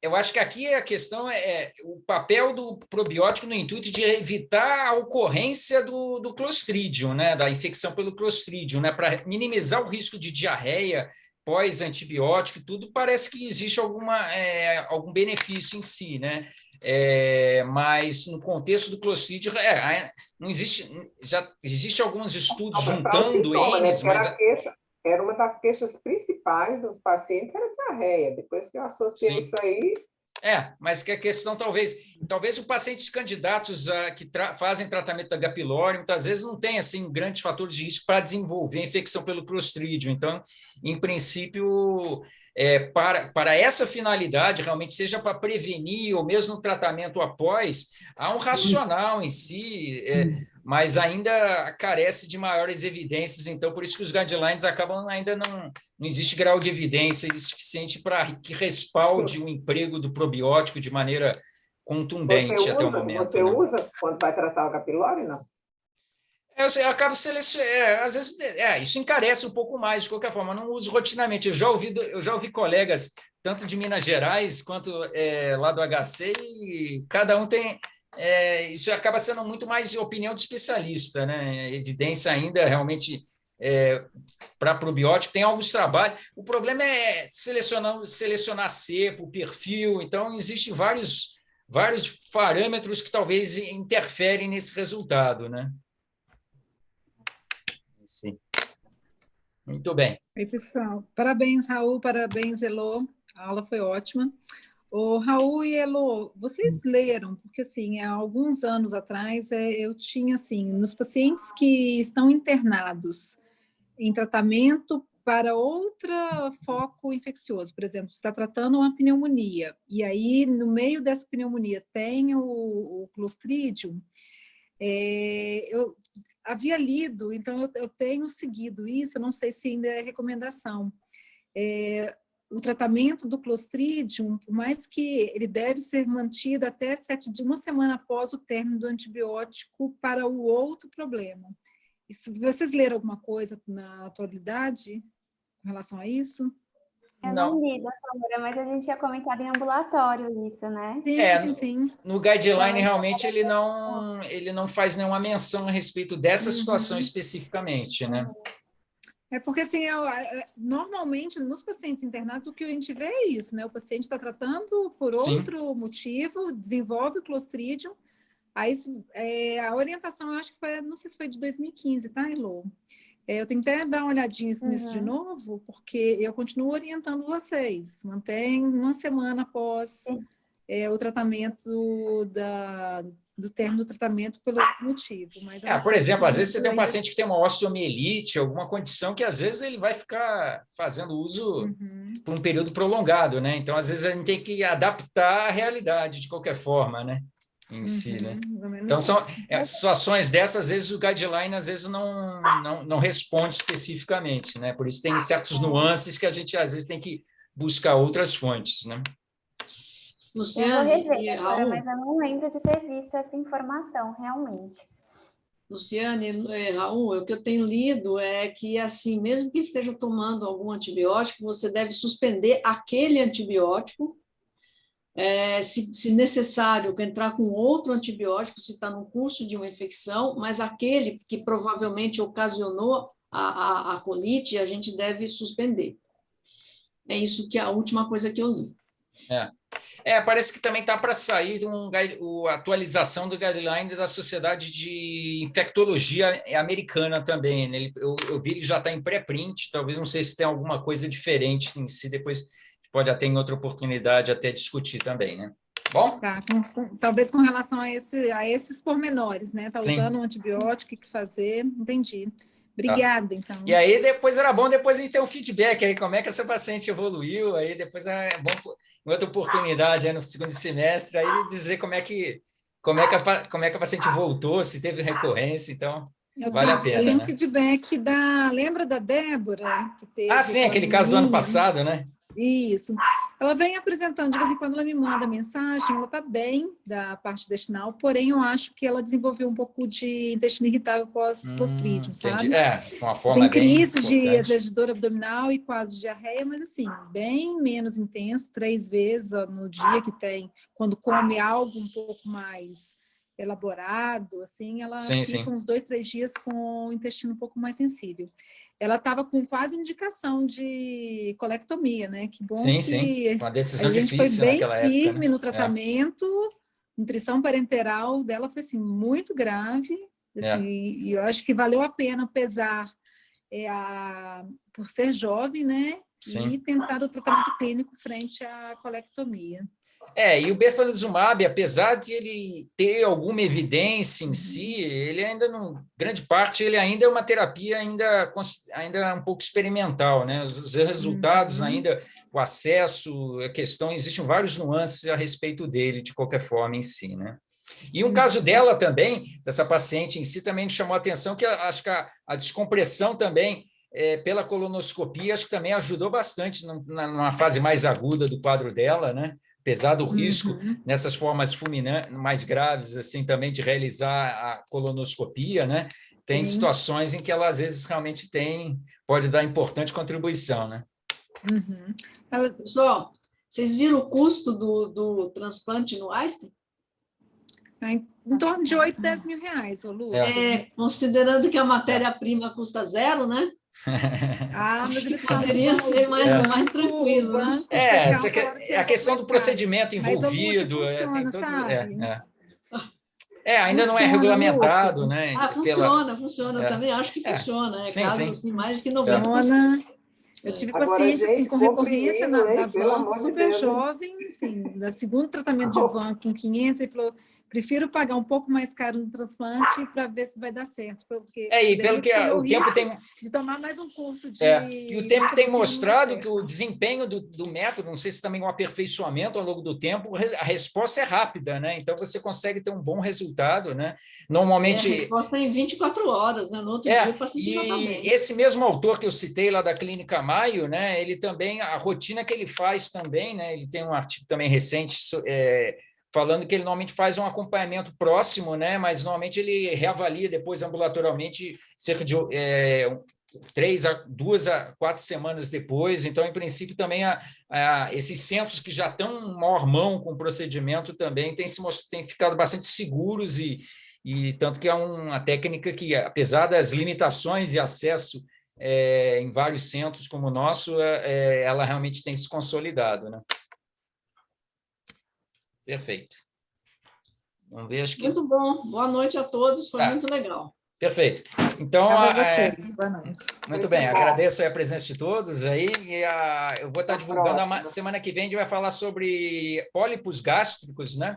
Eu acho que aqui a questão é o papel do probiótico no intuito de evitar a ocorrência do Clostridium, né, da infecção pelo Clostridium, né, para minimizar o risco de diarreia pós-antibiótico e tudo, parece que existe algum benefício em si, né? Mas no contexto do Clostridium, não existe, já existe alguns estudos juntando N's, mas... Era uma das queixas principais dos pacientes, era diarreia. Depois que eu associei isso aí... mas que a questão talvez os pacientes candidatos que fazem tratamento da H. pylori, muitas vezes não têm assim, grandes fatores de risco para desenvolver infecção pelo Clostridium. Então, em princípio, para essa finalidade, realmente, seja para prevenir ou mesmo no tratamento após, há um racional em si, mas ainda carece de maiores evidências. Então, por isso que os guidelines acabam ainda não existe grau de evidência suficiente para que respalde o emprego do probiótico de maneira contundente até o momento. Você usa quando vai tratar o H. pylori, não? Eu acabo selecionando, às vezes, isso encarece um pouco mais, de qualquer forma, eu não uso rotineiramente. Eu já ouvi colegas, tanto de Minas Gerais quanto lá do HC, e cada um tem... isso acaba sendo muito mais opinião de especialista, né? Evidência ainda realmente para probiótico, tem alguns trabalhos. O problema é selecionar cepo, perfil, então existem vários parâmetros que talvez interferem nesse resultado, né? Sim. Muito bem. Oi, pessoal. Parabéns, Raul, parabéns, Elô. A aula foi ótima. O Raul e Elô, vocês leram, porque assim, há alguns anos atrás eu tinha assim, nos pacientes que estão internados em tratamento para outro foco infeccioso, por exemplo, você está tratando uma pneumonia, e aí no meio dessa pneumonia tem o Clostridium, eu havia lido, então eu tenho seguido isso, eu não sei se ainda é recomendação. O tratamento do Clostridium, por mais que ele deve ser mantido até uma semana após o término do antibiótico para o outro problema. Vocês leram alguma coisa na atualidade com relação a isso? Eu não li, doutora, mas a gente tinha comentado em ambulatório isso, né? Sim. No guideline, realmente, ele não faz nenhuma menção a respeito dessa situação especificamente, né? Porque, assim, normalmente, nos pacientes internados, o que a gente vê é isso, né? O paciente está tratando por outro motivo, desenvolve o Clostridium, aí a orientação, eu acho que foi, não sei se foi de 2015, tá, Elô? Eu tenho que até dar uma olhadinha nisso de novo, porque eu continuo orientando vocês. Mantém uma semana após o tratamento do término do tratamento pelo motivo. Mas por exemplo, às vezes você tem um paciente que tem uma osteomielite, alguma condição que às vezes ele vai ficar fazendo uso por um período prolongado, né? Então, às vezes a gente tem que adaptar a realidade de qualquer forma, né? Em si, né? Então, são situações dessas, às vezes o guideline às vezes não responde especificamente, né? Por isso tem certos nuances que a gente às vezes tem que buscar outras fontes, né? Luciane, eu vou rever, agora, mas eu não lembro de ter visto essa informação, realmente. Luciane, Raul, o que eu tenho lido é que, assim, mesmo que esteja tomando algum antibiótico, você deve suspender aquele antibiótico, se necessário, entrar com outro antibiótico, se está no curso de uma infecção, mas aquele que provavelmente ocasionou a colite, a gente deve suspender. É isso que é a última coisa que eu li. Parece que também está para sair a atualização do guideline da Sociedade de Infectologia Americana também, né? Eu vi ele já está em pré-print, talvez não sei se tem alguma coisa diferente em si, depois pode até em outra oportunidade até discutir também, né? Bom? Talvez com relação a esses pormenores, né? Está usando um antibiótico, o que fazer, entendi. Obrigada, então. E aí, depois era bom depois a gente ter um feedback aí, como é que essa paciente evoluiu, aí depois é bom, em outra oportunidade, aí no segundo semestre, aí dizer como é que a paciente voltou, se teve recorrência, então vale a pena. Eu tenho um feedback lembra da Débora? Que teve sim, aquele caso do ano passado, né? Isso. Ela vem apresentando, de vez em quando ela me manda mensagem, ela está bem da parte intestinal, porém eu acho que ela desenvolveu um pouco de intestino irritável pós-clostridium, sabe? Foi uma forma tem crise bem às vezes, de dor abdominal e quase diarreia, mas assim, bem menos intenso, 3 vezes no dia que tem, quando come algo um pouco mais elaborado, assim, ela fica uns 2, 3 dias com o intestino um pouco mais sensível. ela estava com quase indicação de colectomia, né? Que bom sim, que sim. Uma decisão a gente foi difícil bem naquela firme época, né? no tratamento. Nutrição parenteral dela foi assim, muito grave. Assim, e eu acho que valeu a pena, apesar por ser jovem, né? Sim. E tentar o tratamento clínico frente à colectomia. E o bevacizumab, apesar de ele ter alguma evidência em si, ele ainda não, grande parte, ele ainda é uma terapia ainda um pouco experimental, né? Os resultados ainda, o acesso, a questão, existem vários nuances a respeito dele, de qualquer forma, em si, né? E um caso dela também, dessa paciente em si, também me chamou a atenção, que acho que a descompressão também, pela colonoscopia, acho que também ajudou bastante numa fase mais aguda do quadro dela, né? Apesar do risco nessas formas fulminantes, mais graves, assim, também de realizar a colonoscopia, né? Tem situações em que ela, às vezes, realmente pode dar importante contribuição, né? Pessoal, vocês viram o custo do transplante no Einstein? Em torno de 8, 10 mil reais, ô Lúcia. Considerando que a matéria-prima custa zero, né? Mas eles falam poderia ser mais tranquilo, né? A questão do procedimento envolvido, mas, Lúcia, funciona, tem todos, sabe? Ainda não é regulamentado, né? Funciona. Também acho que funciona. Casos assim, mais que 90%. Funciona. Eu tive pacientes assim, com recorrência da van, super jovem, assim, da segundo tratamento de van com 500, ele falou, prefiro pagar um pouco mais caro no transplante para ver se vai dar certo. Porque e pelo que o tempo tem... De tomar mais um curso de... E o tempo tem mostrado que o desempenho do método, não sei se também um aperfeiçoamento ao longo do tempo, a resposta é rápida, né? Então, você consegue ter um bom resultado, né? Normalmente... a resposta é em 24 horas, né? No outro dia o paciente já está bem. Esse mesmo autor que eu citei lá da Clínica Maio, né? Ele também, a rotina que ele faz também, né? Ele tem um artigo também recente falando que ele normalmente faz um acompanhamento próximo, né? Mas normalmente ele reavalia depois ambulatorialmente cerca de 2 a 4 semanas depois. Então, em princípio, também esses centros que já estão maior mão com o procedimento também têm ficado bastante seguros e tanto que é uma técnica que, apesar das limitações e acesso em vários centros como o nosso, ela realmente tem se consolidado, né? Perfeito. Vamos ver, acho que... Muito bom. Boa noite a todos. Foi muito legal. Perfeito. Então, boa noite. Muito bem, agradeço a presença de todos aí. Eu vou estar divulgando semana que vem, a gente vai falar sobre pólipos gástricos, né?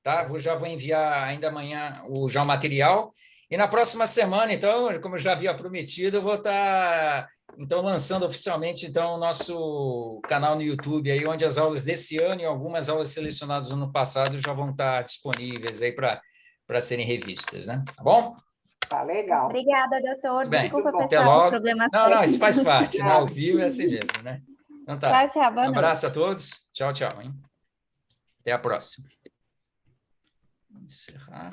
Tá? Já vou enviar ainda amanhã já o material. E na próxima semana, então, como eu já havia prometido, eu vou estar lançando oficialmente o nosso canal no YouTube, aí, onde as aulas desse ano e algumas aulas selecionadas no ano passado já vão estar disponíveis aí para serem revistas, né? Tá bom? Tá legal. Obrigada, doutor. Bem, desculpa, até pessoal, logo. os problemas Não, isso faz parte, né? Ao vivo é assim mesmo, né? Então tá. Tchau, boa noite. Um abraço a todos. Tchau, tchau. Hein? Até a próxima. Vou encerrar.